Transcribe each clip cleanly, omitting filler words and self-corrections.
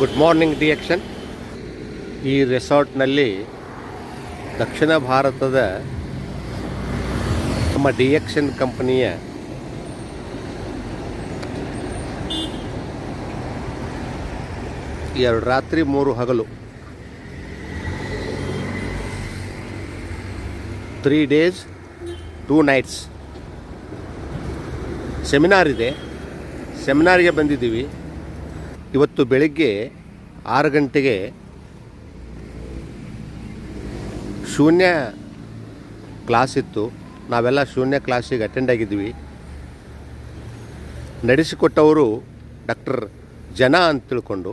Good morning ಡಿಎಕ್ಷನ್. ಈ ರೆಸಾರ್ಟ್ನಲ್ಲಿ ದಕ್ಷಿಣ ಭಾರತದ ನಮ್ಮ ಡಿಎಕ್ಷನ್ ಕಂಪನಿಯ ಎರಡು ರಾತ್ರಿ 3 ಹಗಲು 3 days 2 nights ಸೆಮಿನಾರ್ ಇದೆ. ಸೆಮಿನಾರಿಗೆ ಬಂದಿದ್ದೀವಿ. ಇವತ್ತು ಬೆಳಗ್ಗೆ 6 ಗಂಟೆಗೆ ಶೂನ್ಯ ಕ್ಲಾಸ್ ಇತ್ತು. ನಾವೆಲ್ಲ ಶೂನ್ಯ ಕ್ಲಾಸಿಗೆ ಅಟೆಂಡ್ ಆಗಿದ್ವಿ. ನಡೆಸಿಕೊಟ್ಟವರು ಡಾಕ್ಟರ್ ಜನ ಅಂತ ತಿಳ್ಕೊಂಡು,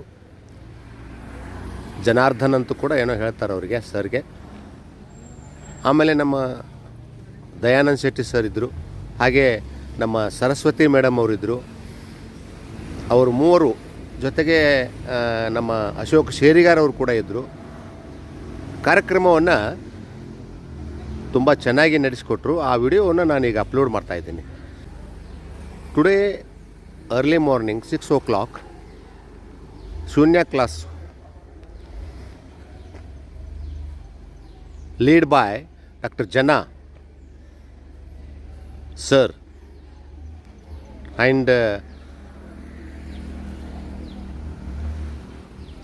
ಜನಾರ್ದನ್ ಅಂತೂ ಕೂಡ ಏನೋ ಹೇಳ್ತಾರೆ ಅವರಿಗೆ, ಸರ್ಗೆ. ಆಮೇಲೆ ನಮ್ಮ ದಯಾನಂದ್ ಶೆಟ್ಟಿ ಸರ್ ಇದ್ದರು, ಹಾಗೆ ನಮ್ಮ ಸರಸ್ವತಿ ಮೇಡಮ್ ಅವರಿದ್ದರು. ಅವರು ಮೂವರು ಜೊತೆಗೆ ನಮ್ಮ ಅಶೋಕ್ ಶೇರಿಗಾರ್ ಅವರು ಕೂಡ ಇದ್ದರು. ಕಾರ್ಯಕ್ರಮವನ್ನು ತುಂಬ ಚೆನ್ನಾಗಿ ನಡೆಸಿಕೊಟ್ರು. ಆ ವಿಡಿಯೋವನ್ನು ನಾನೀಗ ಅಪ್ಲೋಡ್ ಮಾಡ್ತಾಯಿದ್ದೀನಿ. ಟುಡೇ ಅರ್ಲಿ ಮಾರ್ನಿಂಗ್ 6 o'clock ಶೂನ್ಯ class lead by Dr. Jana sir and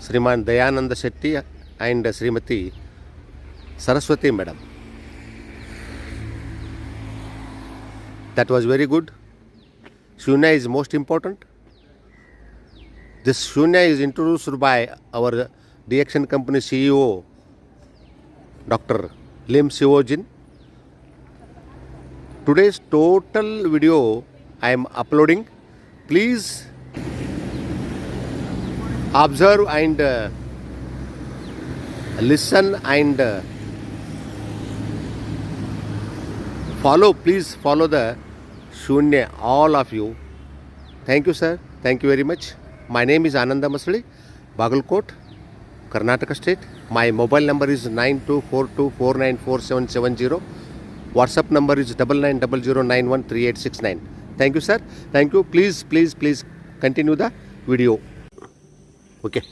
Sriman Dayananda Shetty and Srimati Saraswati madam. That was very good. Shunya is most important. This Shunya is introduced by our DXN company CEO Dr. Lim Sivojin. Today's total video I am uploading. Please observe and listen and follow. Please follow the Shunya, all of you. Thank you sir. Thank you very much. My name is Ananda Masli, Bagalkot, Karnataka state. My mobile number is 9242494770. WhatsApp number is 9900913869. Thank you sir. Thank you. Please continue the video. Okay.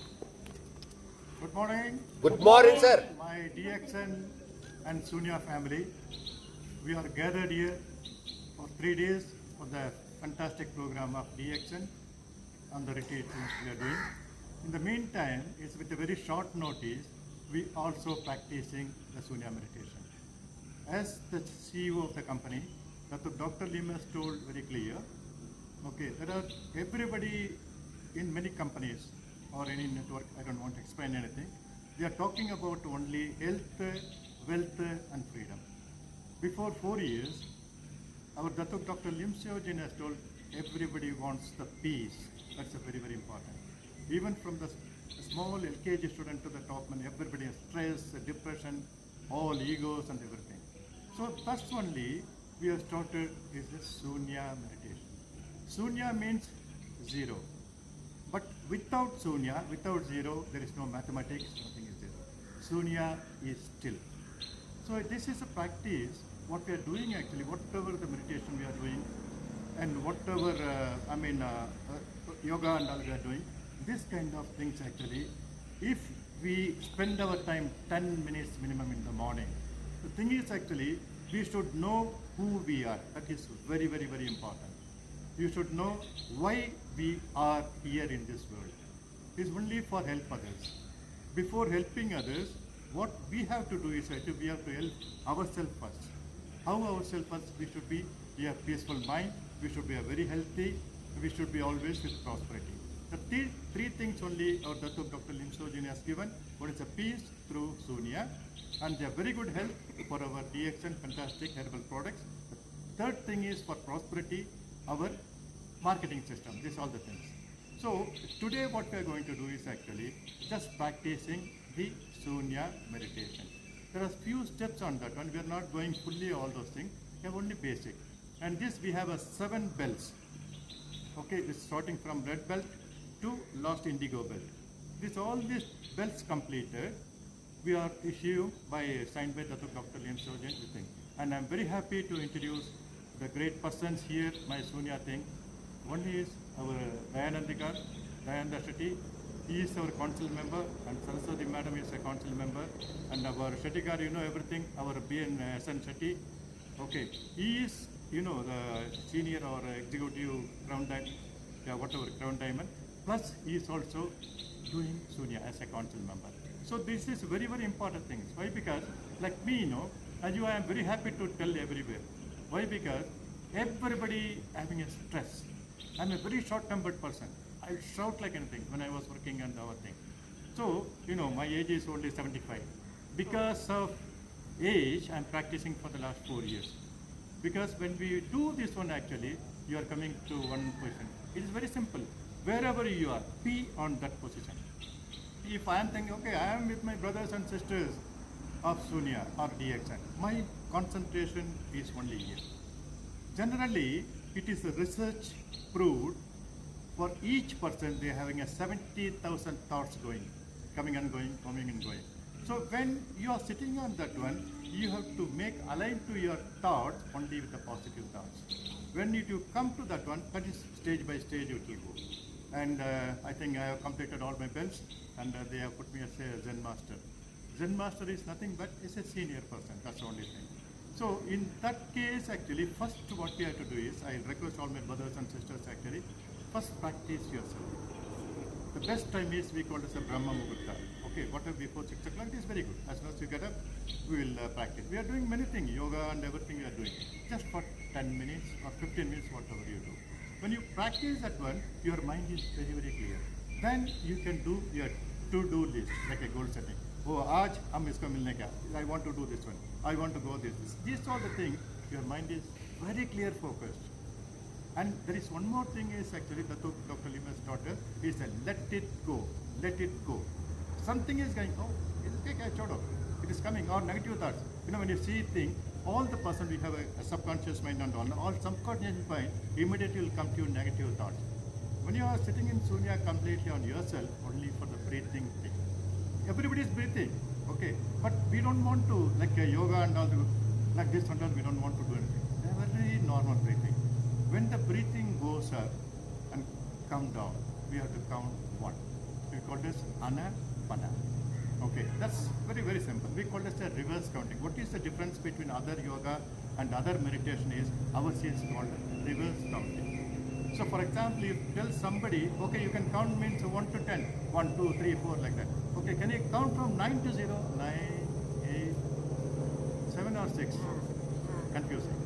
Good morning. Good morning sir. My DXN and Shunya family. We are gathered here for 3 days for the fantastic program of DXN on the retreat we are doing. In the meantime, it's with a very short notice, we also practicing the Shunya meditation. As the CEO of the company, Dr. Lim has told very clear, okay, there are everybody in many companies or any network, I don't want to explain anything, they are talking about only health, wealth and freedom. Before 4 years, our Dr. Lim Sivojin has told everybody wants the peace. That's a very, very important. Even from the small LKG student to the top man, everybody has stress, depression, all egos and everything. So that's only we have started is the Shunya meditation. Shunya means zero. But without Shunya, without zero, there is no mathematics, nothing is zero. Shunya is still. So this is a practice, what we are doing actually, whatever the meditation we are doing and whatever, yoga and all we are doing, this kind of things actually, if we spend our time 10 minutes minimum in the morning, the thing is actually, we should know who we are. That is very, very, very important. You should know why we are here in this world. It is only for help others. Before helping others, what we have to do is actually we have to help ourselves first. How ourselves first? We should be a peaceful mind, we should be a very healthy, we should be always with prosperity. The three things only our Dr. Lim Sivojin has given. One is a peace through Shunya, and they are very good help for our DXN fantastic herbal products. The third thing is for prosperity, our marketing system. These are all the things. So today what we are going to do is actually just practicing the Shunya meditation. There are few steps on that one. We are not going fully all those things. We have only basic. And this we have a 7 belts. Okay, this starting from red belt to last indigo belt. All these belts completed, we are issued by signed by Dr. Lim Sivojin. And I'm very happy to introduce the great persons here, my Shunya thing. One is our Dayananda Shetty, He is our council member, and Saraswati madam is a council member, and our Shettikar, you know everything, our BN SN Shetty. Okay, he is, you know, the senior or executive crown diamond, yeah, whatever crown diamond. Plus, he is also doing Sunya as a council member. So this is very, very important things. Why? Because like me, you know, as you, I am very happy to tell everywhere. Why? Because everybody having a stress. I'm a very short-tempered person. I shout like anything when I was working on our thing. So, you know, my age is only 75. Because of age, I'm practicing for the last 4 years. Because when we do this one actually, you are coming to one position. It is very simple. Wherever you are, be on that position. If I am thinking, okay, I am with my brothers and sisters of Sunya or DXN, my concentration is only here. Generally, it is research proved for each person they are having a 70,000 thoughts going, coming and going, coming and going. So when you are sitting on that one, you have to make align to your thoughts only with the positive thoughts. When you come to that one, that is stage by stage it will go. And I think I have completed all my belts, and they have put me as a Zen master. Zen master is nothing but is a senior person. That's the only thing. So in that case, actually, first what we have to do is, I request all my brothers and sisters actually, first practice yourself. The best time is we call it as a Brahma Muhurta. Okay, whatever before 6 o'clock, it is very good. As soon as you get up, we will practice. We are doing many things, yoga and everything we are doing. Just for 10 minutes or 15 minutes, whatever you do. When you practice that one, your mind is very, very clear. Then you can do your to-do list, like a goal setting. Oh, aaj hum isko milne ka. I want to do this one. I want to go this. These are the things. Your mind is very clear focused. And there is one more thing is actually Dr. Lima's daughter is a let it go, let it go. Something is going, oh, it is coming, or negative thoughts. You know, when you see thing, all the person we have a subconscious mind and all subconscious mind immediately will come to you negative thoughts. When you are sitting in Sunya completely on yourself, only for the breathing thing. Everybody is breathing, okay, but we don't want to, like yoga and all, like this and all, we don't want to do anything. They are very normal breathing. When the breathing goes up and come down, we have to count 1. We call this Anapana. Okay, that's very, very simple. We call this a reverse counting. What is the difference between other yoga and other meditation is, ours is called reverse counting. So for example, if you tell somebody, okay, you can count means 1 to 10, 1, 2, 3, 4 like that. Okay, can you count from 9 to 0? 9, 8, 7 or 6? Confusing.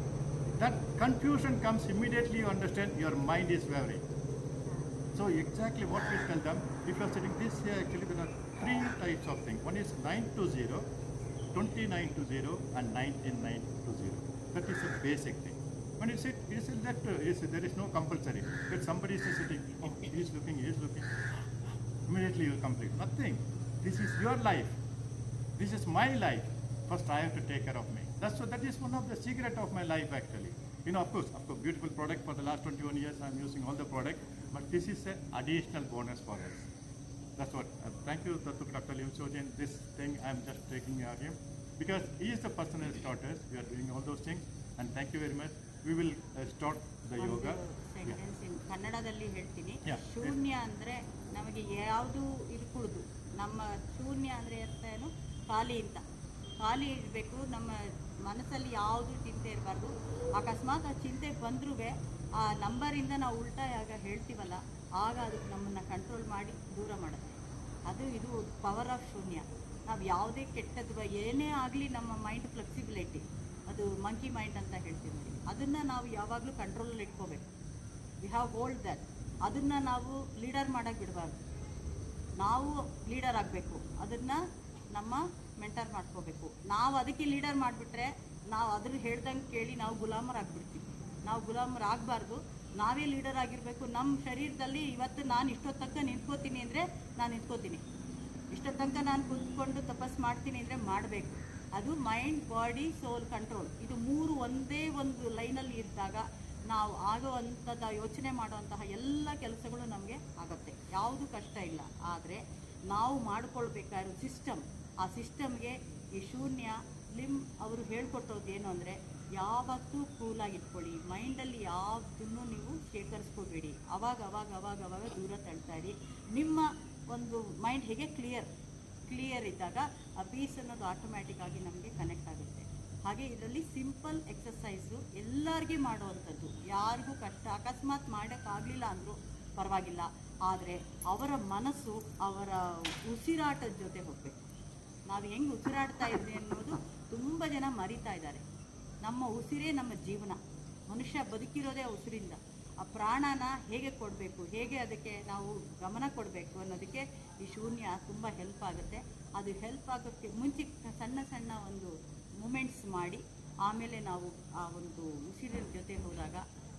That confusion comes immediately, you understand your mind is wavering. So exactly what we tell them, if you are sitting this here, actually there are 3 types of things. One is 9 to 0, 29 to 0 and 99 to 0. That is a basic thing. When you sit, there is no compulsory. If somebody is sitting, oh, he is looking, immediately you will complete. Nothing. This is your life. This is my life. First I have to take care of me. That is one of the secret of my life actually. You know, of course, beautiful product for the last 21 years I am using all the product, but this is an additional bonus for us. That's what. Thank you, Dr. Lim Sojin. This thing I am just taking care of him because he is the person who has taught us. We are doing all those things, and thank you very much. We will start the yoga. Sentence ಕನ್ನಡದಲ್ಲಿ ಹೇಳ್ತೀನಿ. Yeah. ಶೂನ್ಯ ಅಂದರೆ ನಮಗೆ ಯಾವುದು ಇರ್ಕೂಡ್ದು. ನಮ್ಮ ಶೂನ್ಯ ಅಂದರೆ ಅರ್ಥ ಏನು? ಖಾಲಿ ಅಂತ. ಖಾಲಿ ಇರಬೇಕು. ನಮ್ಮ ಮನಸ್ಸಲ್ಲಿ ಯಾವುದು ಚಿಂತೆ ಇರಬಾರ್ದು. ಅಕಸ್ಮಾತ್ ಆ ಚಿಂತೆ ಬಂದ್ರೂ ಆ ನಂಬರಿಂದ ನಾವು ಉಲ್ಟಾ ಆಗ ಹೇಳ್ತೀವಲ್ಲ, ಆಗ ಅದು ನಮ್ಮನ್ನು ಕಂಟ್ರೋಲ್ ಮಾಡಿ ದೂರ ಮಾಡುತ್ತೆ. ಇದು ಪವರ್ ಆಫ್ ಶೂನ್ಯ. ನಾವು ಯಾವುದೇ ಕೆಟ್ಟದ್ದು ಏನೇ ಆಗಲಿ ನಮ್ಮ ಮೈಂಡ್ ಫ್ಲೆಕ್ಸಿಬಿಲಿಟಿ, ಅದು ಮಂಕಿ ಮೈಂಡ್ ಅಂತ ಹೇಳ್ತೀವಿ ನೋಡಿ, ಅದನ್ನು ನಾವು ಯಾವಾಗಲೂ ಕಂಟ್ರೋಲಲ್ಲಿ ಇಟ್ಕೋಬೇಕು. We have hold that. ಅದನ್ನು ನಾವು ಲೀಡರ್ ಮಾಡೋಕ್ಕೆ ಬಿಡಬಾರ್ದು. ನಾವು ಲೀಡರ್ ಆಗಬೇಕು. ಅದನ್ನು ನಮ್ಮ ಮೆಂಟರ್ ಮಾಡ್ಕೋಬೇಕು. ನಾವು ಅದಕ್ಕೆ ಲೀಡರ್ ಮಾಡಿಬಿಟ್ರೆ ನಾವು ಅದ್ರ ಹೇಳ್ದಂಗೆ ಕೇಳಿ ನಾವು ಗುಲಾಮರಾಗ್ಬಿಡ್ತೀವಿ. ನಾವು ಗುಲಾಮರಾಗಬಾರ್ದು. ನಾವೇ ಲೀಡರ್ ಆಗಿರಬೇಕು. ನಮ್ಮ ಶರೀರದಲ್ಲಿ ಇವತ್ತು ನಾನು ಇಷ್ಟೊತ್ತು ತನಕ ನಿಂತ್ಕೋತೀನಿ ಅಂದರೆ ನಾನು ನಿಂತ್ಕೋತೀನಿ. ಇಷ್ಟೊತ್ತು ತನಕ ನಾನು ಕೂತ್ಕೊಂಡು ತಪಸ್ಸು ಮಾಡ್ತೀನಿ ಅಂದರೆ ಮಾಡಬೇಕು. ಅದು ಮೈಂಡ್, ಬಾಡಿ, ಸೋಲ್ ಕಂಟ್ರೋಲ್. ಇದು 3 ಒಂದೇ ಒಂದು ಲೈನಲ್ಲಿ ಇದ್ದಾಗ ನಾವು ಆಗುವಂಥದ್ದು ಯೋಚನೆ ಮಾಡುವಂತಹ ಎಲ್ಲ ಕೆಲಸಗಳು ನಮಗೆ ಆಗುತ್ತೆ. ಯಾವುದು ಕಷ್ಟ ಇಲ್ಲ. ಆದರೆ ನಾವು ಮಾಡಿಕೊಳ್ಬೇಕಾದ್ರೂ ಸಿಸ್ಟಮ್, ಆ ಸಿಸ್ಟಮ್ಗೆ ಈ ಶೂನ್ಯ ಲಿಮ್ ಅವರು ಹೇಳ್ಕೊಟ್ಟೋದು ಏನು ಅಂದರೆ, ಯಾವತ್ತೂ ಕೂಲಾಗಿಟ್ಕೊಳ್ಳಿ. ಮೈಂಡಲ್ಲಿ ಯಾವುದನ್ನು ನೀವು ಶೇಖರಿಸ್ಕೋಬೇಡಿ. ಅವಾಗ ದೂರ ತಳ್ತಾ ಇರಿ. ನಿಮ್ಮ ಒಂದು ಮೈಂಡ್ ಹೇಗೆ ಕ್ಲಿಯರ್ ಇದ್ದಾಗ ಆ ಪೀಸ್ ಅನ್ನೋದು ಆಟೋಮ್ಯಾಟಿಕ್ ಆಗಿ ನಮಗೆ ಕನೆಕ್ಟ್ ಆಗುತ್ತೆ. ಹಾಗೆ ಇದರಲ್ಲಿ ಸಿಂಪಲ್ ಎಕ್ಸಸೈಸು ಎಲ್ಲರಿಗೂ ಮಾಡುವಂಥದ್ದು, ಯಾರಿಗೂ ಕಷ್ಟ ಅಕಸ್ಮಾತ್ ಮಾಡೋಕ್ಕಾಗಲಿಲ್ಲ ಅಂದರೂ ಪರವಾಗಿಲ್ಲ, ಆದರೆ ಅವರ ಮನಸ್ಸು ಅವರ ಉಸಿರಾಟದ ಜೊತೆ ಹೋಗಬೇಕು. ನಾವು ಹೆಂಗೆ ಉಸಿರಾಡ್ತಾ ಇದ್ವಿ ಅನ್ನೋದು ತುಂಬ ಜನ ಮರಿತಾ ಇದ್ದಾರೆ. ನಮ್ಮ ಉಸಿರೇ ನಮ್ಮ ಜೀವನ, ಮನುಷ್ಯ ಬದುಕಿರೋದೇ ಉಸಿರಿಂದ. ಆ ಪ್ರಾಣನ ಹೇಗೆ ಕೊಡಬೇಕು, ಹೇಗೆ ಅದಕ್ಕೆ ನಾವು ಗಮನ ಕೊಡಬೇಕು ಅನ್ನೋದಕ್ಕೆ ಈ ಶೂನ್ಯ ತುಂಬ ಹೆಲ್ಪ್ ಆಗುತ್ತೆ. ಅದು ಹೆಲ್ಪ್ ಆಗೋಕ್ಕೆ ಮುಂಚೆ ಸಣ್ಣ ಸಣ್ಣ ಒಂದು ಮೂಮೆಂಟ್ಸ್ ಮಾಡಿ ಆಮೇಲೆ ನಾವು ಆ ಒಂದು ಉಸಿರಿನ ಜೊತೆ ಹೋದಾಗ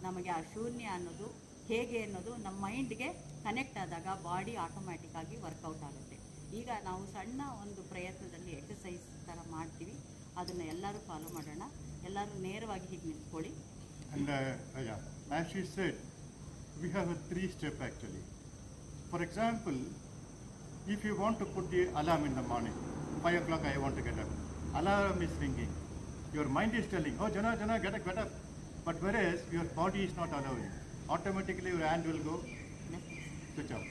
ನಮಗೆ ಆ ಶೂನ್ಯ ಅನ್ನೋದು ಹೇಗೆ ಅನ್ನೋದು ನಮ್ಮ ಮೈಂಡ್ಗೆ ಕನೆಕ್ಟ್ ಆದಾಗ ಬಾಡಿ ಆಟೋಮ್ಯಾಟಿಕ್ ಆಗಿ ವರ್ಕೌಟ್ ಆಗುತ್ತೆ. ಈಗ ನಾವು ಸಣ್ಣ ಒಂದು ಪ್ರಯತ್ನದಲ್ಲಿ ಎಕ್ಸಸೈಸ್ ಥರ ಮಾಡ್ತೀವಿ, ಅದನ್ನು ಎಲ್ಲರೂ ಫಾಲೋ ಮಾಡೋಣ. ಎಲ್ಲರೂ ನೇರವಾಗಿ ಹೀಗೆ ನಿಂತ್ಕೊಳ್ಳಿ. And as she said, we have a 3-step actually. For example, if you want to put the alarm in the morning, 5 o'clock I want to get up. Alarm is ringing. Your mind is telling, oh Jana, get up. But whereas your body is not allowing. Automatically your hand will go, switch off.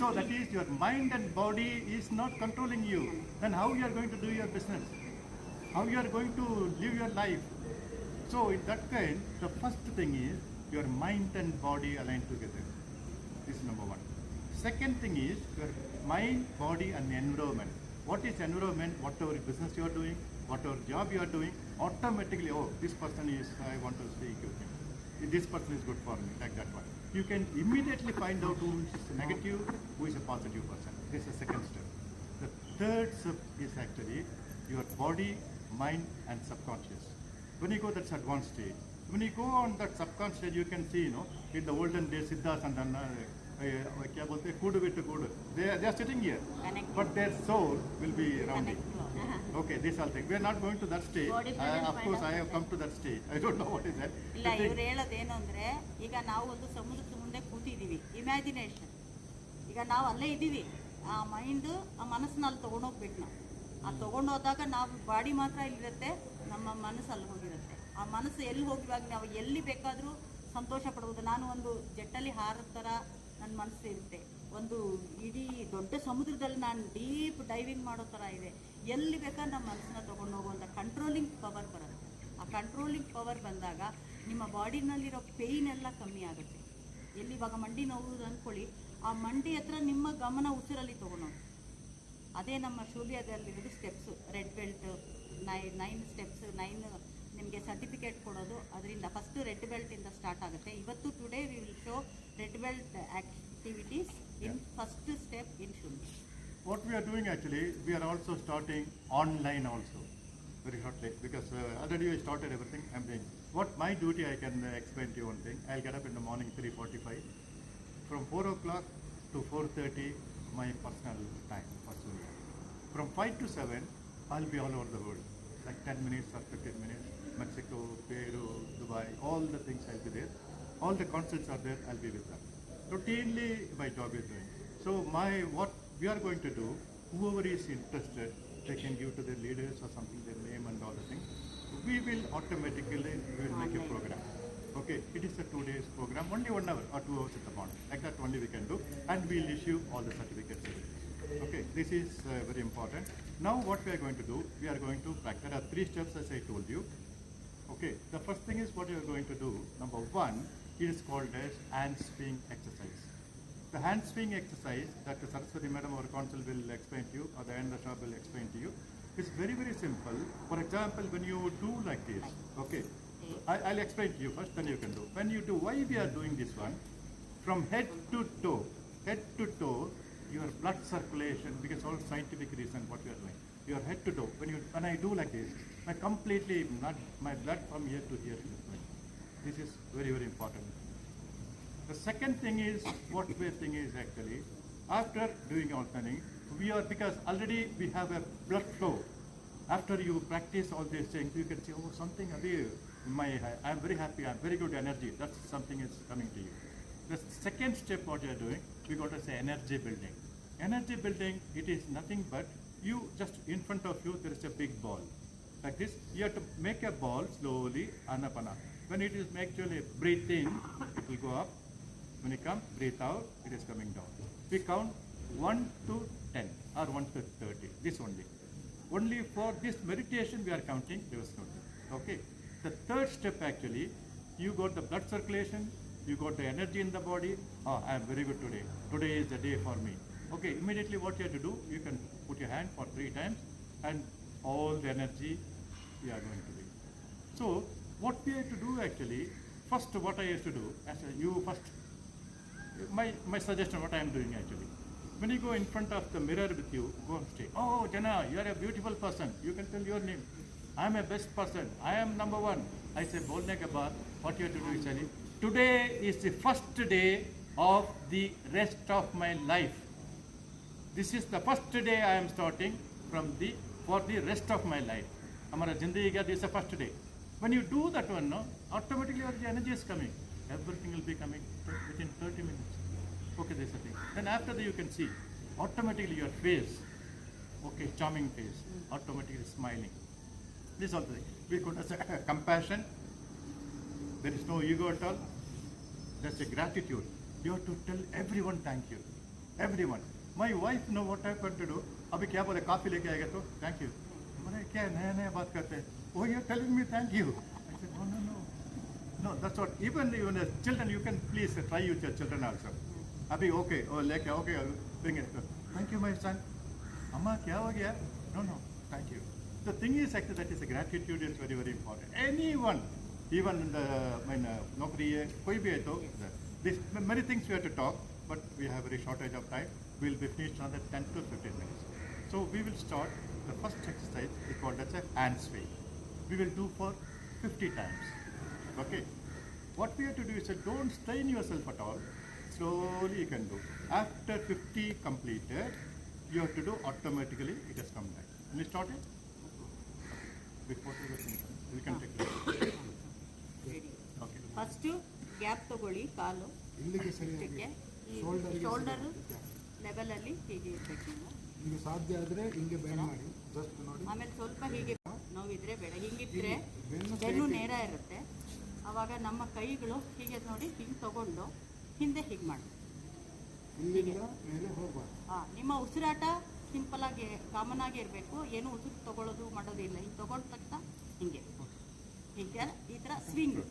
So that is your mind and body is not controlling you. Then how you are going to do your business? How you are going to live your life? So in that kind, the first thing is your mind and body aligned together. This is number one. Second thing is your mind, body and environment. What is environment? Whatever business you are doing, whatever job you are doing, automatically, oh, this person is, I want to speak with him. This person is good for me, like that one. You can immediately find out who is negative, who is a positive person. This is the second step. The third step is actually your body, mind and subconscious. When you go that's advanced stage. When you go on that subconscious stage, you can see, in the olden days, Siddhas and Kudu with Kudu, they are sitting here. Connect. But their soul will be rounding. Connect. Okay, this all thing. We are not going to that stage. Body presence Of course, I have come to that stage. I don't know what is that. ಇಲ್ಲ, ಇವ್ರು ಹೇಳೋದೇನು ಅಂದರೆ, ಈಗ ನಾವು ಒಂದು ಸಮುದ್ರದ ಮುಂದೆ ಕೂತಿದ್ದೀವಿ, imagination. ಈಗ ನಾವು ಅಲ್ಲೇ ಇದ್ದೀವಿ, ಆ ಮೈಂಡು ಆ ಮನಸ್ಸನ್ನ ಅಲ್ಲಿ ತೊಗೊಂಡೋಗ್ಬೇಕು. ನಾವು ಆ ತೊಗೊಂಡೋದಾಗ ನಾವು ಬಾಡಿ ಮಾತ್ರ ಇಲ್ಲಿರುತ್ತೆ, ನಮ್ಮ ಮನಸ್ಸು ಅಲ್ಲಿ ಹೋಗಿರುತ್ತೆ. ಆ ಮನಸ್ಸು ಎಲ್ಲಿ ಹೋಗಿವಾಗ ನಾವು ಎಲ್ಲಿ ಬೇಕಾದರೂ ಸಂತೋಷ ಪಡ್ಬೋದು. ನಾನು ಒಂದು ಜೆಟ್ಟಲ್ಲಿ ಹಾರದ ಥರ ನನ್ನ ಮನಸ್ಸು ಇರುತ್ತೆ, ಒಂದು ಇಡೀ ದೊಡ್ಡ ಸಮುದ್ರದಲ್ಲಿ ನಾನು ಡೀಪ್ ಡೈವಿಂಗ್ ಮಾಡೋ ಥರ ಇದೆ. ಎಲ್ಲಿ ಬೇಕಾದ್ರೆ ನಮ್ಮ ಮನಸ್ಸನ್ನ ತೊಗೊಂಡು ಹೋಗುವಂಥ ಕಂಟ್ರೋಲಿಂಗ್ ಪವರ್ ಬರುತ್ತೆ. ಆ ಕಂಟ್ರೋಲಿಂಗ್ ಪವರ್ ಬಂದಾಗ ನಿಮ್ಮ ಬಾಡಿನಲ್ಲಿರೋ ಪೇಯ್ನ್ ಎಲ್ಲ ಕಮ್ಮಿ ಆಗುತ್ತೆ. ಎಲ್ಲಿ ಇವಾಗ ಮಂಡಿ ನೋವು ಅಂದ್ಕೊಳ್ಳಿ, ಆ ಮಂಡಿ ಹತ್ರ ನಿಮ್ಮ ಗಮನ ಉಸಿರಲ್ಲಿ ತೊಗೊಂಡೋಗಿ. ಅದೇ ನಮ್ಮ ಶೂಲ್ಯದಲ್ಲಿರೋದು ಸ್ಟೆಪ್ಸು, ರೆಡ್ ಬೆಲ್ಟ್ 9 ಸ್ಟೆಪ್ಸ್, 9 ನಿಮಗೆ ಸರ್ಟಿಫಿಕೇಟ್ ಕೊಡೋದು. ಅದರಿಂದ ಫಸ್ಟು ರೆಡ್ ಬೆಲ್ಟಿಂದ ಸ್ಟಾರ್ಟ್ ಆಗುತ್ತೆ. ಇವತ್ತು today we will show red belt activities in first step in ಶೂನ್ಯ. What we are doing actually, we are also starting online also, very shortly, because already we started everything. I'm doing what my duty. I can explain to you one thing. I'll get up in the morning 3:45. From 4 o'clock to 4:30, my personal time for Surya. From 5 to 7, I'll be all over the world, like 10 minutes or 15 minutes. Mexico, Peru, Dubai, all the things I'll be there. All the concerts are there, I'll be with them. Routinely my job is doing. So what we are going to do, whoever is interested, they can give to their leaders or something, their name and all the things. We will automatically make a program. Okay, it is a 2 days program, only 1 hour or 2 hours in the morning. Like that only we can do, and we'll issue all the certificates. Okay, this is very important. Now what we are going to do, we are going to practice. There are 3 steps as I told you. Okay, the first thing is what you are going to do. Number 1, it is called as hand swing exercise. The hand swing exercise that Saraswati Madam, our council, will explain to you, or the end shop will explain to you. It's very, very simple. For example, when you do like this, okay, I'll explain to you first, then you can do. When you do, why we are doing this one, from head to toe, your blood circulation, because all scientific reason what we are doing, your head to toe, when I do like this, my blood from here to here is going. This is very, very important. The second thing is, what we think is actually, after doing all planning, because already we have a blood flow. After you practice all these things, you can say, oh, something, I'm very happy, I'm very good energy. That's something is coming to you. The second step what you are doing, we got to say energy building. Energy building, it is nothing but you just in front of you there is a big ball. Like this, you have to make a ball slowly, anapana. When it is actually breathe in, it will go up. When you come, breathe out, it is coming down. We count 1 to 10 or 1 to 30, this only. Only for this meditation we are counting reverse counting. Okay. The third step actually, you got the blood circulation, you got the energy in the body. Oh, I am very good today. Today is the day for me. Okay, immediately what you have to do, you can put your hand for 3 times and all the energy you are going to be. So what we have to do actually, first what I used to do, my suggestion what I am doing actually. When you go in front of the mirror with you, go and say, oh Jana, you are a beautiful person. You can tell your name. I am a best person. I am number 1. I say, bolne ke baad, what you have to do is say, today is the first day of the rest of my life. This is the first day I am starting for the rest of my life. Hamara zindagi ka this is the first day. When you do that one, no, automatically your energy is coming. Everything will be coming within 30 minutes. Okay, this is the thing. Then after that you can see, automatically your face, okay, charming face, automatically smiling. This is also thing. We could say compassion. There is no ego at all. That's a gratitude. You have to tell everyone thank you. Everyone. My wife know what I want to do. अभी क्या बोले coffee लेके आएगा तो thank you. बोले क्या नया नया बात करते हैं. Oh, you're telling me thank you. I said no. No, that's what. Even as children, you can please try with your children also. Abhi okay. Oh, लेके okay. I'll bring it. Thank you, my son. Amma क्या हो गया? No. Thank you. The thing is actually that is a gratitude is very very important. Anyone, even in the नौकरी है कोई भी है तो this many things we have to talk, but we have very shortage of time. We will be finished another 10 to 15 minutes. So we will start the first exercise. We call that a hand swing. We will do for 50 times. Okay. What we have to do is don't strain yourself at all. Slowly you can do. After 50 completed, you have to do automatically. It has come back. Can you start it? Before we can take it. Okay. First gap ತಗೊಳ್ಳಿ ಕಾಲು ಇಲ್ಲಿಗೆ ಸರಿಯಾಗಿ ಇಷ್ಟಕ್ಕೆ ಈ ಶೋಲ್ಡರ್ಗೆ shoulder ಲೆವೆಲಲ್ಲಿ ಹೀಗೆ ಇರಬೇಕು ನೀವು. ನಿಮಗೆ ಸಾಧ್ಯ ಆದರೆ ಹಿಂಗೆ ಬೆಂಡ್ ಮಾಡಿ ಜಸ್ಟ್ ನೋಡಿ. ಆಮೇಲೆ ಸ್ವಲ್ಪ ಹೀಗೆ ನೋವಿದ್ರೆ ಬೇಡ, ಹಿಂಗಿದ್ರೆ ಬೆನ್ನು ಬೆನ್ನು ನೇರ ಇರುತ್ತೆ. ಆವಾಗ ನಮ್ಮ ಕೈಗಳು ಹೀಗೆ ನೋಡಿ ಹಿಂಗೆ ತಗೊಂಡು ಹಿಂದೆ ಹೀಗೆ ಮಾಡಿ ಇಲ್ಲಿಂದ ಮೇಲೆ ಹೋಗಬಾರ್ದು. ನಿಮ್ಮ ಉಸಿರಾಟ ಸಿಂಪಲ್ ಆಗಿ ಕಾಮನ್ ಆಗಿ ಇರಬೇಕು. ಏನು ಉಸಿರು ತಗೊಳ್ಳೋದು ಮಾಡೋದಿಲ್ಲ. ಹಿಂಗೆ ತಗೊಂಡ ತಕ್ಷಣ ಹಿಂಗೆ ಹೀಗೆ ಈ ಥರ ಸ್ವಿಂಗ್.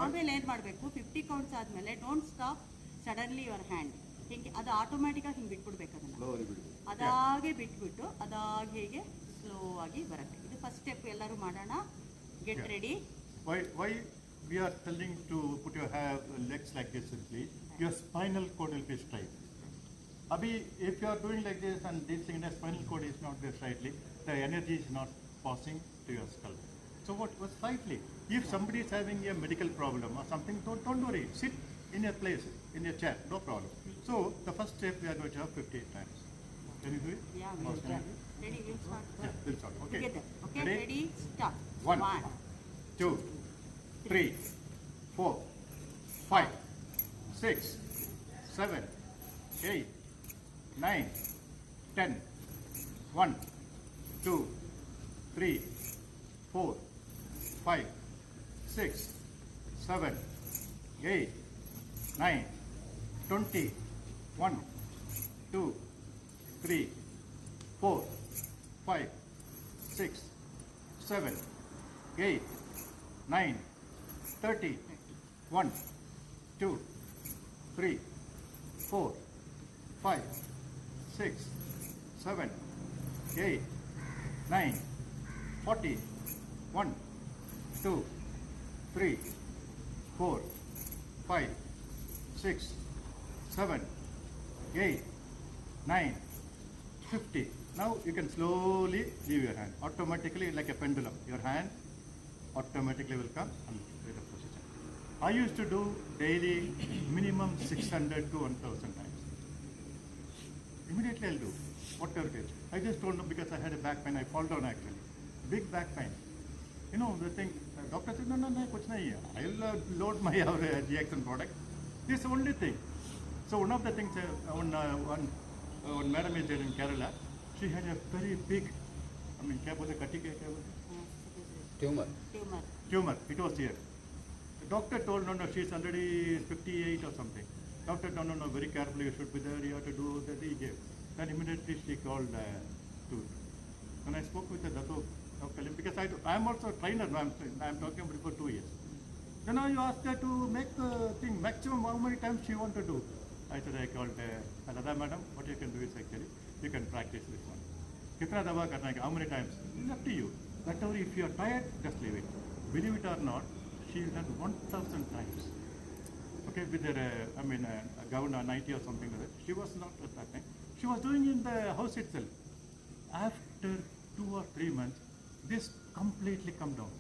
ಆಮೇಲೆ ಏನು ಮಾಡಬೇಕು, 50 ಕೌಂಟ್ಸ್ ಆದಮೇಲೆ don't stop suddenly your hand. ಹಿಂಗೆ ಅದು ಆಟೋಮ್ಯಾಟಿಕಾಗಿ ಹಿಂಗೆ ಬಿಟ್ಬಿಡ್ಬೇಕು. ಅದನ್ನು ಅದಾಗೆ ಬಿಟ್ಬಿಟ್ಟು ಅದಾಗಿ ಹೀಗೆ ಸ್ಲೋ ಆಗಿ ಬರುತ್ತೆ. ಇದು ಫಸ್ಟ್ ಸ್ಟೆಪ್. ಎಲ್ಲರೂ ಮಾಡೋಣ. Get ready. Why we are telling to put your legs like this simply? Your spinal cord will be straight. Abhi, if you are doing like this and this thing, the spinal cord is not there slightly, the energy is not passing to your skull. So what was slightly? If somebody is having a medical problem or something, don't worry. Sit in your place, in your chair, no problem. So the first step we are going to have 58 times. Can you do it? Yeah, Okay. ready, we'll start. Yeah, we'll start. Okay. Together. Okay, ready, start. 1, 2, 3, 4, 5, 6, 7, 8, 9, 10. 1, 2, 3, 4, 5, 6, 7, 8, 9, 20. 1, 2, 3, 4, 5, 6, 7, 8, 9, 30. 1, 2, 3, 4, 5, 6, 7, 8, 9, 40. 1, 2, 3, 4, 5, 6, 7, 8, 9, 50. Now you can slowly leave your hand. Automatically, like a pendulum, your hand automatically will come and take the position. I used to do daily minimum 600 to 1000 times. Immediately I'll do whatever it is. I just don't know because I had a back pain. I fall down actually. Big back pain. You know, the thing, doctor said, no, kuch nahi hai. I'll load my GXN product. This is the only thing. So one of the things, one madam is there in Kerala, she had a very big, kya bolte, kati kya bolte? Tumor. Tumor. It was here. The doctor told, no, she's already 58 or something. Doctor, no, very carefully, you should be there, you have to do that. He gave. Then immediately she called to. When I spoke with the Dato Kalim, because I am also a trainer, I am talking about for 2 years. Then you asked her to make the thing maximum how many times she want to do. I said I called Radha madam, what you can do is actually you can practice this one. Kitna dawa karna hai, how many times? It's up to you. Whatever, if you are tired, just leave it. Believe it or not, she will done 1,000 times. Okay, with her, a gown or 90 or something like that. She was not at that time. She was doing in the house itself. After 2 or 3 months, this completely come down.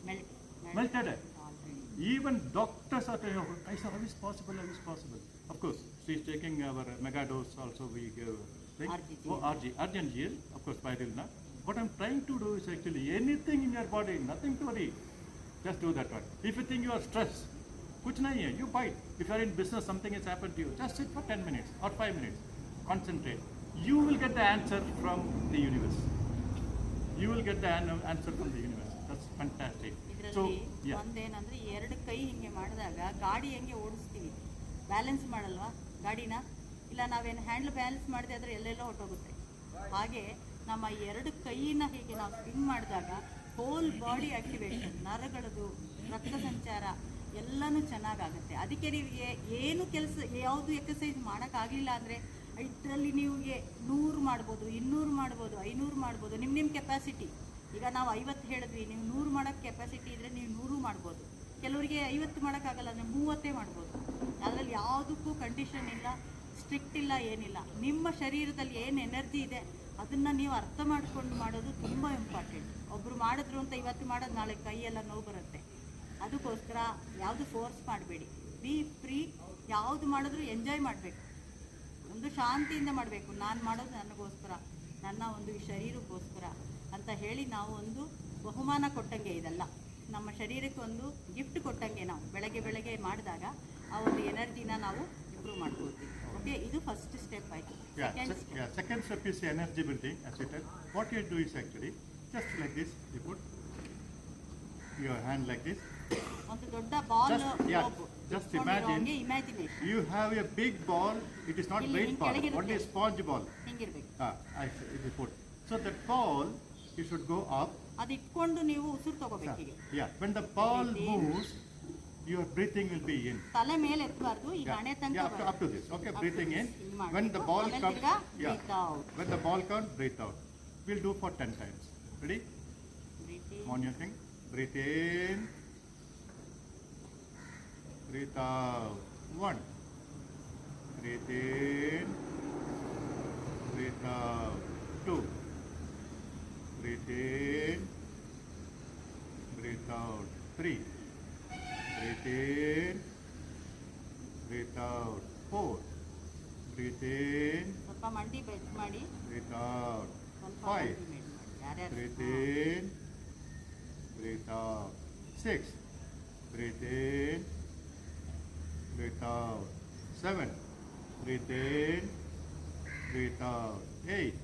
Melted. Already. Even doctors are telling, I said, how is possible, how is possible? Of course, she is taking our mega dose also, we give RGL, of course, Pyrilna. What I'm trying to do is actually anything in your body, nothing to worry. Just do that one. If you think you are stressed, kuch nahi hai, you bite. If you are in business, something has happened to you, just sit for 10 minutes or 5 minutes. Concentrate. You will get the answer from the universe. You will get the answer from the universe. That's fantastic. So, ಇದರಲ್ಲಿ yeah. ಒಂದೇನಂದ್ರೆ 2 ಕೈ ಹಿಂಗೆ ಮಾಡಿದಾಗ ಗಾಡಿ ಹೆಂಗೆ ಓಡಿಸ್ತೀವಿ, balance ಮಾಡಲ್ವಾ ಗಾಡಿನ? ಇಲ್ಲ ನಾವೇನು ಹ್ಯಾಂಡಲ್ ಬ್ಯಾಲೆನ್ಸ್ ಮಾಡಿದೆ ಆದರೆ ಎಲ್ಲೆಲ್ಲೋ ಹೊಟ್ಟೋಗುತ್ತೆ. ಹಾಗೆ ನಮ್ಮ 2 ಕೈನ ಹೀಗೆ ನಾವು ಸ್ಪಿನ್ ಮಾಡಿದಾಗ ಹೋಲ್ ಬಾಡಿ ಆಕ್ಟಿವೇಶನ್, ನರಗಳದು ರಕ್ತ ಸಂಚಾರ ಎಲ್ಲನೂ ಚೆನ್ನಾಗಾಗುತ್ತೆ. ಅದಕ್ಕೆ ನೀವು ಏನು ಕೆಲಸ ಯಾವುದು ಎಕ್ಸಸೈಸ್ ಮಾಡೋಕ್ಕಾಗಲಿಲ್ಲ ಅಂದರೆ ಇದರಲ್ಲಿ ನೀವುಗೆ 100 ಮಾಡ್ಬೋದು, 200 ಮಾಡ್ಬೋದು, 500 ಮಾಡ್ಬೋದು, ನಿಮ್ಮ ಕೆಪಾಸಿಟಿ. ಈಗ ನಾವು 50 ಹೇಳಿದ್ವಿ, ನೀವು 100 ಮಾಡೋಕ್ಕೆ ಕೆಪಾಸಿಟಿ ಇದ್ದರೆ ನೀವು 100 ಮಾಡ್ಬೋದು. ಕೆಲವರಿಗೆ 50 ಮಾಡೋಕ್ಕಾಗಲ್ಲ ಅಂದರೆ 30 ಮಾಡ್ಬೋದು. ಅದರಲ್ಲಿ ಯಾವುದಕ್ಕೂ ಕಂಡೀಷನ್ ಇಲ್ಲ, ಸ್ಟ್ರಿಕ್ಟ್ ಇಲ್ಲ, ಏನಿಲ್ಲ. ನಿಮ್ಮ ಶರೀರದಲ್ಲಿ ಏನು ಎನರ್ಜಿ ಇದೆ ಅದನ್ನು ನೀವು ಅರ್ಥ ಮಾಡ್ಕೊಂಡು ಮಾಡೋದು ತುಂಬ ಇಂಪಾರ್ಟೆಂಟ್. ಒಬ್ಬರು ಮಾಡಿದ್ರು ಅಂತ ಇವತ್ತು ಮಾಡೋದು ನಾಳೆ ಕೈಯೆಲ್ಲ ನೋವು ಬರುತ್ತೆ. ಅದಕ್ಕೋಸ್ಕರ ಯಾವುದು ಫೋರ್ಸ್ ಮಾಡಬೇಡಿ, ಬಿ ಫ್ರೀ. ಯಾವುದು ಮಾಡಿದ್ರು ಎಂಜಾಯ್ ಮಾಡಬೇಕು, ಒಂದು ಶಾಂತಿಯಿಂದ ಮಾಡಬೇಕು. ನಾನು ಮಾಡೋದು ನನಗೋಸ್ಕರ, ನನ್ನ ಒಂದು ಈ ಶರೀರಕ್ಕೋಸ್ಕರ ಅಂತ ಹೇಳಿ ನಾವು ಒಂದು ಬಹುಮಾನ ಕೊಟ್ಟಂಗೆ, ಇದೆಲ್ಲ ನಮ್ಮ ಶರೀರಕ್ಕೆ ಒಂದು ಗಿಫ್ಟ್ ಕೊಟ್ಟಂಗೆ. ನಾವು ಬೆಳಗ್ಗೆ ಮಾಡಿದಾಗ ಆ ಒಂದು ಎನರ್ಜಿನ ನಾವು ಇಂಪ್ರೂವ್ ಮಾಡ್ಕೊಳ್ತೀವಿ. ಓಕೆ, ಇದು ಫಸ್ಟ್ ಸ್ಟೆಪ್ ಆಯಿತು. Second step is energy building. As I said, what you do is actually just like this. You put your hand like this. ಒಂದು ದೊಡ್ಡ ball, Just imagine. Imagination You have a big ball. It is not ಇಲ್ಲಿ weight ball. ಕೆಳಗಿರುತ್ತೆ. Only sponge ball. ಹಿಂಗಿರ್ಬೇಕು. If you put. So that ball, you should go up. ಅದು ಇಟ್ಕೊಂಡು ನೀವು ಉಸಿರು ತಗೋಬೇಕು ಹೀಗೆ. Yeah. When the ball moves, your breathing will be in. ತಲೆ ಮೇಲೆ ಎತ್ತಬಾರ್ದು, ಈ ಹಣೆ ತನಕ Up to this. Okay, breathing in. ಹಿಂಗ್ ಮಾಡ್ಬೇಕು. When the ball ಆಮೇಲೆ comes, ತಿರ್ಗಾ breathe out. When the ball comes, breathe out. We'll do for 10 times. Ready? Breathe in. On your thing. Breathe in. Breathe out. 1. Breathe in. Breathe out. 2. Breathe in. Breathe out. 3. Breathe in. Breathe out. 4. Breathe in. ಸ್ವಲ್ಪ ಮಂಡಿ bend ಮಾಡಿ, Breathe out. ಸ್ವಲ್ಪ 5. ಮಂಡಿ bend ಮಾಡಿ. ಯಾರ್ಯಾರು? Breathe in. Breathe out. 6. Breathe in. Breathe out. 7. Breathe in. Breathe out. 8.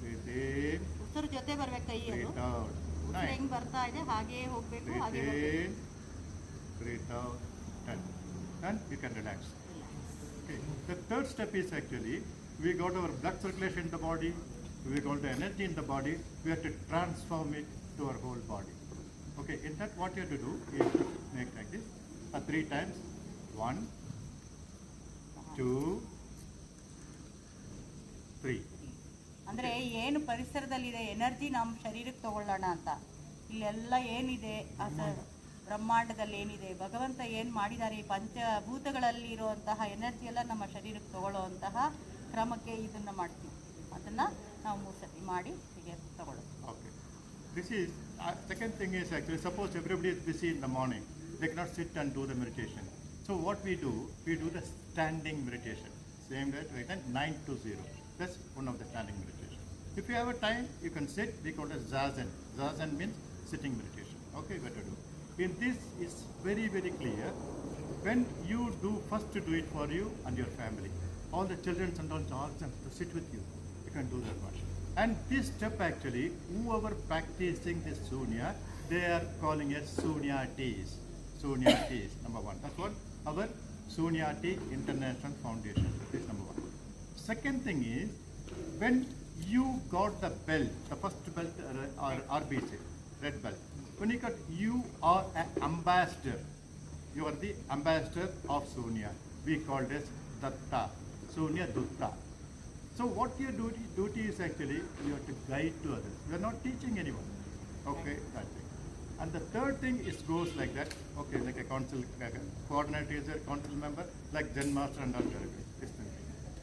Breathe in. ಉಸಿರು ಜೊತೆ ಬರ್ಬೇಕು ಕೈಯದು. Breathe out. ಉಸಿರು 9. ಹೆಂಗ್ ಬರ್ತಾ ಇದೆ ಹಾಗೇ ಹೋಗ್ಬೇಕು, ಹಾಗೆ Breathe ಬರ್ಬೇಕು. in. Breathe out. 10. And you can relax. Okay. The third step is actually we got our blood circulation in the body, we got the energy in the body, we have to transform it to our whole body. Okay, in that what you have to do is to make like this 3 times. 1, 2, 3. ಅಂದರೆ ಏನು ಪರಿಸರದಲ್ಲಿದೆ energy ನಮ್ಮ ಶರೀರಕ್ಕೆ ತಗೊಳ್ಳೋಣ ಅಂತ. ಇಲ್ಲೆಲ್ಲ ಏನಿದೆ ಬ್ರಹ್ಮಾಂಡದಲ್ಲಿ ಏನಿದೆ, ಭಗವಂತ ಏನು ಮಾಡಿದ್ದಾರೆ, ಈ ಪಂಚಭೂತಗಳಲ್ಲಿ ಇರುವಂತಹ ಎನರ್ಜಿ ಎಲ್ಲ ನಮ್ಮ ಶರೀರಕ್ಕೆ ತಗೊಳ್ಳುವಂತಹ ಕ್ರಮಕ್ಕೆ ಇದನ್ನು ಮಾಡ್ತೀವಿ. ಅದನ್ನು ನಾವು 3 ಸತಿ ಮಾಡಿ ಹೀಗೆ ತಗೊಳ್ಳೋದು. Okay. This is, second thing is actually, suppose everybody is busy in the morning, they cannot sit and do the meditation. So what we do the standing meditation. Same that, right, and 9 to 0. That's one of the standing meditation. If you have a time, you can sit, we call it Zazen. Zazen means sitting meditation. Okay, what to do. In this is very, very clear. When you do, first to do it for you and your family. All the children and all ask them to sit with you. You can do that much. And this step actually, whoever practicing this Sunya, they are calling it Sunyatis. Sunyatis, number 1. That's what our Sunyati International Foundation. That is number 1. Second thing is, when you got the belt, the first belt or RBC, red belt, when you got, you are an ambassador. You are the ambassador of Sunya. We called as Datta, Sunya Dutta. So what your duty is actually, you have to guide to others. You are not teaching anyone. Okay, that thing. And the third thing is goes like that. Okay, like a council coordinator is a council member, like Zen master and all this thing.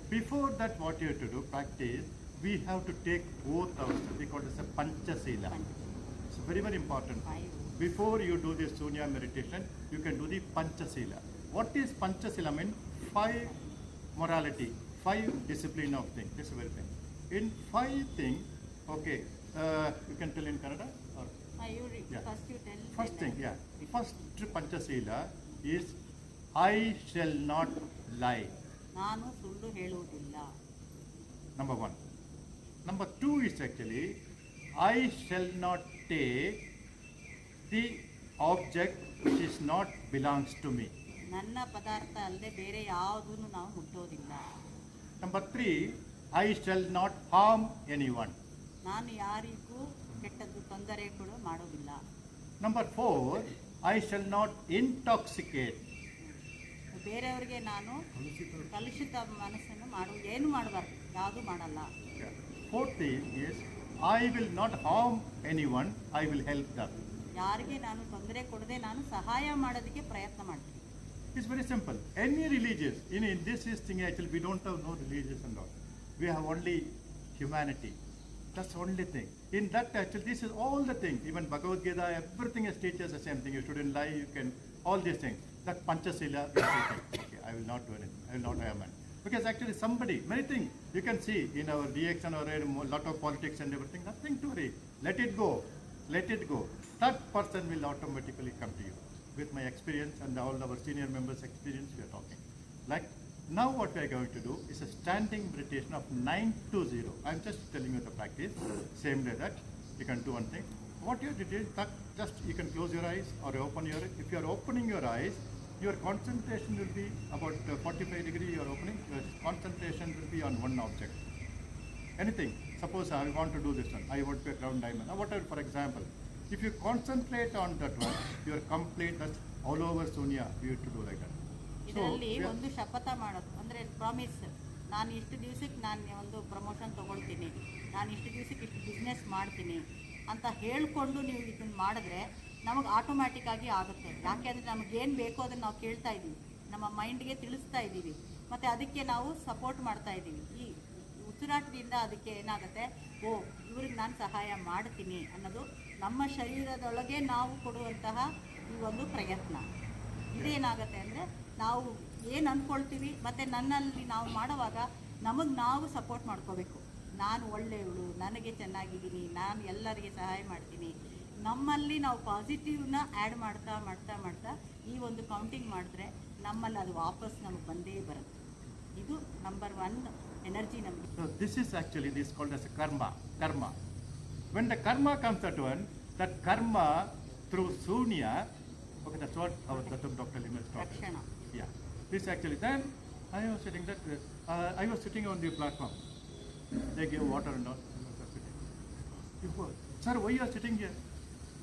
Before that, what you have to do, practice, we have to take oath ourselves. We call it a Panchasila. It's very, very important. Before you do this Sunya meditation, you can do the Panchasila. What is Panchasila mean? 5 morality, 5 discipline of things. This is very thing. In 5 things, okay, you can tell in Kannada? Or? Yeah. First you tell. First thing, yeah. First Panchasila is I shall not lie. ನಾನು ಸುಳ್ಳು ಹೇಳುವುದಿಲ್ಲ. Number 1. Number 2 is actually I shall not take the object which is not belongs to me. ನನ್ನ ಪದಾರ್ಥ ಅಲ್ಲದೆ ಬೇರೆ ಯಾವುದನ್ನು ನಾವು ಮುಟ್ಟೋದಿಲ್ಲ. Number 3, I shall not harm anyone. ನಾನು ಯಾರಿಗೂ ಕೆಟ್ಟದ್ದು ತೊಂದರೆ ಕೂಡ ಮಾಡೋದಿಲ್ಲ. Number 4, I shall not intoxicate. ಬೇರೆಯವರಿಗೆ ನಾನು ಕಲುಷಿತ ಮನಸ್ಸನ್ನು ಏನು ಮಾಡಬಾರ್ದು, ಯಾವುದು ಮಾಡಲ್ಲ. Yeah. 4th thing is I will not harm anyone, I will help them. ಯಾರಿಗೆ ನಾನು ತೊಂದರೆ ಕೊಡದೆ ನಾನು ಸಹಾಯ ಮಾಡೋದಕ್ಕೆ ಪ್ರಯತ್ನ ಮಾಡ್ತೀನಿ. It's very simple. Any religious, in this is thing actually we don't have no religious and all. We have only humanity. That's the only thing. In that actually this is all the thing. Even Bhagavad Gita, everything is teaches the same thing. You shouldn't lie, you can, all these things. That Panchasila is taken. Okay, I will not do anything. I will not have man. Because actually somebody, many things you can see in our DX or a lot of politics and everything, nothing to worry. Let it go. Let it go. That person will automatically come to you. With my experience and all our senior members' experience, we are talking. Like now what we are going to do is a standing meditation of 9 to 0. I'm just telling you the practice. Same way that you can do one thing. What you have to do is that just you can close your eyes or open your, if you are opening your eyes, your concentration will be about 45 degree you are opening, your concentration will be on one object. Anything. Suppose I want to do this one, I want to be a crown diamond, or whatever, for example. If you concentrate on that one, you are complete, that's all over Sunya, you have to do like that. ಇದರಲ್ಲಿ we are- ಒಂದು ಶಪಥ ಮಾಡೋದು ಅಂದರೆ promise. ನಾನು ಇಷ್ಟು ದಿವಸಕ್ಕೆ ನಾನು ಒಂದು ಪ್ರಮೋಷನ್ ತೊಗೊಳ್ತೀನಿ, ನಾನು ಇಷ್ಟು ದಿವಸಕ್ಕೆ ಇಷ್ಟು ಬಿಸ್ನೆಸ್ ಮಾಡ್ತೀನಿ ಅಂತ ಹೇಳಿಕೊಂಡು ನೀವು ಇದನ್ನು ಮಾಡಿದ್ರೆ ನಮಗೆ ಆಟೋಮ್ಯಾಟಿಕ್ ಆಗಿ ಆಗುತ್ತೆ. ಯಾಕೆಂದರೆ ನಮಗೇನು ಬೇಕೋ ಅದನ್ನು ನಾವು ಕೇಳ್ತಾ ಇದ್ದೀವಿ, ನಮ್ಮ ಮೈಂಡ್ಗೆ ತಿಳಿಸ್ತಾ ಇದ್ದೀವಿ, ಮತ್ತು ಅದಕ್ಕೆ ನಾವು ಸಪೋರ್ಟ್ ಮಾಡ್ತಾ ಇದ್ದೀವಿ. ಈ ಉಸಿರಾಟದಿಂದ ಅದಕ್ಕೆ ಏನಾಗುತ್ತೆ, ಓ ಇವ್ರಿಗೆ ನಾನು ಸಹಾಯ ಮಾಡ್ತೀನಿ ಅನ್ನೋದು ನಮ್ಮ ಶರೀರದೊಳಗೆ ನಾವು ಕೊಡುವಂತಹ ಈ ಒಂದು ಪ್ರಯತ್ನ. ಇದೇನಾಗುತ್ತೆ ಅಂದರೆ ನಾವು ಏನು ಅಂದ್ಕೊಳ್ತೀವಿ ಮತ್ತು ನನ್ನಲ್ಲಿ ನಾವು ಮಾಡುವಾಗ ನಮಗೆ ನಾವು ಸಪೋರ್ಟ್ ಮಾಡ್ಕೋಬೇಕು. ನಾನು ಒಳ್ಳೆಯವಳು, ನನಗೆ ಚೆನ್ನಾಗಿದ್ದೀನಿ, ನಾನು ಎಲ್ಲರಿಗೆ ಸಹಾಯ ಮಾಡ್ತೀನಿ. ನಮ್ಮಲ್ಲಿ ನಾವು ಪಾಸಿಟಿವ್ನ ಆ್ಯಡ್ ಮಾಡ್ತಾ ಮಾಡ್ತಾ ಮಾಡ್ತಾ ಈ ಒಂದು ಕೌಂಟಿಂಗ್ ಮಾಡಿದ್ರೆ ನಮ್ಮಲ್ಲಿ ಅದು ವಾಪಸ್ ನಮಗೆ ಬಂದೇ ಬರುತ್ತೆ. ಇದು ನಂಬರ್ 1 ಎನರ್ಜಿ ನಮಗೆ. So this is actually this called as a karma. Karma. When the karma comes at one, that karma through Sunya, okay, that's what our Dr. Limas taught us. Rakshana. Yeah. This actually, then I was sitting that, I was sitting on the platform. They gave water and all. I was sitting. Sir, why you are sitting here?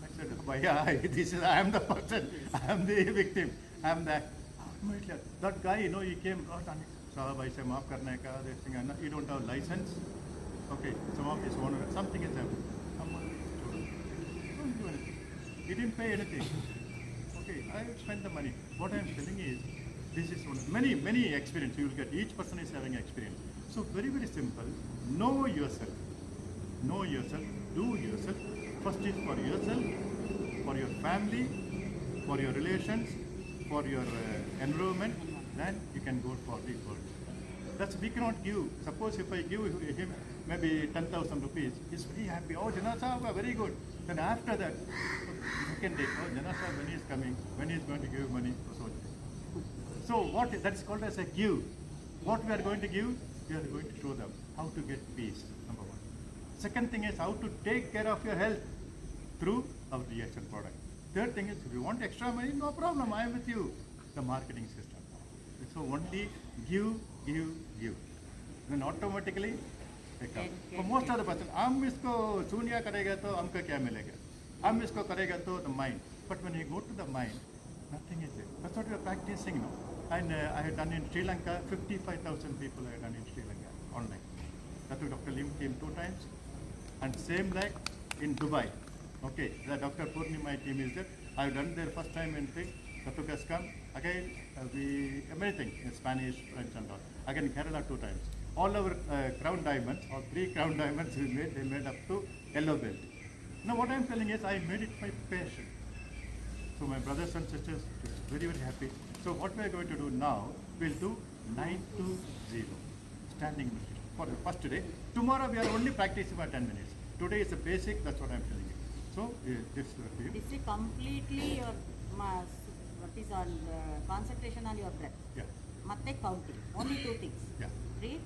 I said, Bhaiya, this is, I am the person, I am the victim, I am that. That guy, you know, he came, Sahab, I said, maaf karne ka, this thing, and you don't have license. Okay, some of his owner, something is happening. Don't do anything. He didn't pay anything. Okay, I spent the money. What I am telling is, this is one, many experience you will get. Each person is having experience. So very, very simple. Know yourself. Know yourself. Do yourself. First is for yourself, for your family, for your relations, for your environment. Then you can go for the world. That's we cannot give. Suppose if I give him maybe 10,000 rupees, he's very happy. Oh, Jana Sahab, very good. Then after that, second day, oh, Jana Sahab, when he is coming, when he is going to give money, so what that is called as a give. What we are going to give, we are going to show them how to get peace. Number 1. Second thing is how to take care of your health through our reaction product. Third thing is if you want extra money, no problem. I am with you. The marketing system. So only give. Then automatically For most of the person, हम इसको शून्य करेगा तो हमको क्या मिलेगा? हम इसको करेगा तो the mind. But when you go to the mind, nothing is there. That's what we are practicing now. And I had done in Sri Lanka, 55,000 people I had done in Sri Lanka online. That's why Dr. Lim came 2 times. And same like in Dubai. Okay, the Dr. Purnima team is there. I've done there first time in thing. Dr. has come. Again, many things in Spanish, French and all. Again, Kerala 2 times. All our crown diamonds, or 3 crown diamonds we made, they made up to yellow belt. Now what I'm telling is, I made it my passion. So my brothers and sisters, very, very happy. So what we are going to do now, we'll do 9 to 0, standing meditation for the first day. Tomorrow we are only practicing for 10 minutes. Today is a basic, that's what I'm telling you. So this will be. This is completely your what is on concentration on your breath. Yeah. Matte counting. Only 2 things. Yeah. Breathe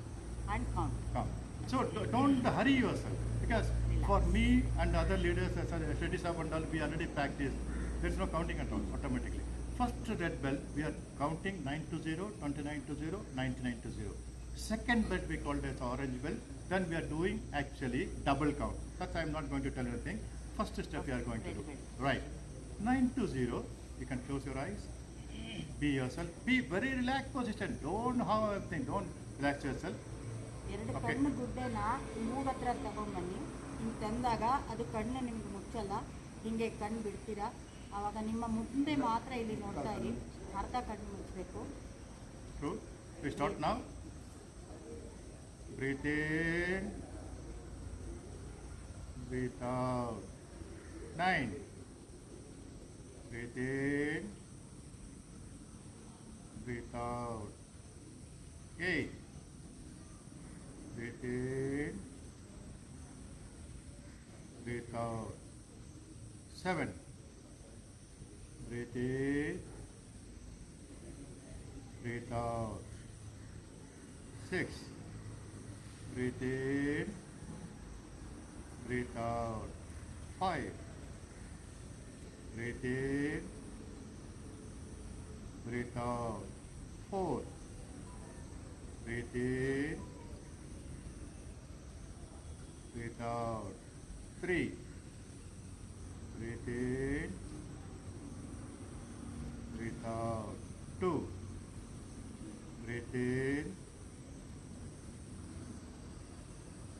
and count. Come. So don't hurry yourself, because for me and other leaders, as Shetty Sahab and all, we already practiced. There's no counting at all, automatically. First red bell, we are counting 9 to 0, 29 to 0, 99 to 0. Second bell we called as orange bell. Then we are doing actually double count. That I'm not going to tell anything. First step we are going to do. Right. 9 to 0, you can close your eyes. Be yourself. Be very relaxed position. Don't have everything. Don't relax yourself. ಎರಡು Okay. ಕಣ್ಣು ಗುಡ್ಡೆನ ಮೂಗತ್ರ ತಗೊಂಡ್ಬನ್ನಿ. ಹಿಂಗೆ ತಂದಾಗ ಅದು ಕಣ್ಣು ನಿಮ್ಗೆ ಮುಚ್ಚಲ್ಲ. ಹಿಂಗೆ ಕಣ್ಣು ಬಿಡ್ತೀರಾ. ಆವಾಗ ನಿಮ್ಮ ಮುಂದೆ ಮಾತ್ರ ಇಲ್ಲಿ ನೋಡ್ತಾ ಇರಿ. ಅರ್ಧ ಕಣ್ಣು ಮುಚ್ಚಬೇಕು. True. We start now. Breathe in. Breathe out. 9. Breathe in. Breathe out. 8. Breathe in. Breathe out. 7. Breathe in. Breathe out. 6. Breathe in. Breathe out. 5. Breathe in. Breathe out. 4. Breathe in. Breathe out. 3. Breathe in. Breathe out. 2. Breathe in.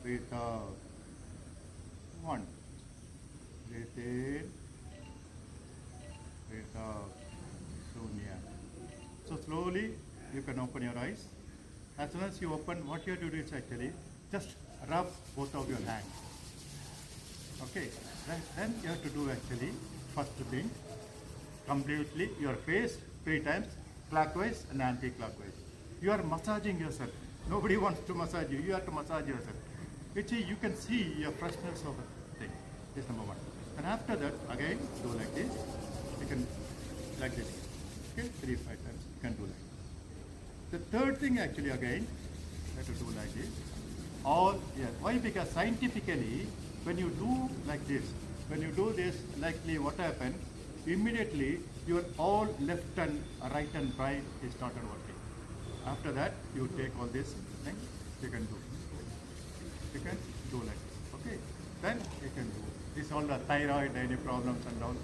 Breathe out. 1. Breathe in. Breathe out. Shunya. So slowly you can open your eyes. As soon as you open, what you have to do is actually just rub both of your hands. Okay. Then you have to do actually first thing completely your face 3 times, clockwise and anti-clockwise. You are massaging yourself. Nobody wants to massage you. You have to massage yourself. Which you can see your freshness of the thing. This is number 1. And after that, again, do like this. You can like this. Okay, 3, 5 times. You can do like this. The third thing actually again, you have to do like this. All here. Why? Because scientifically, when you do like this, when you do this, likely what happens? Immediately, your all left and right and right is started working. After that, you take all this thing. You can do. You can do like this. Okay. Then you can do. This all the thyroid, any problems and all.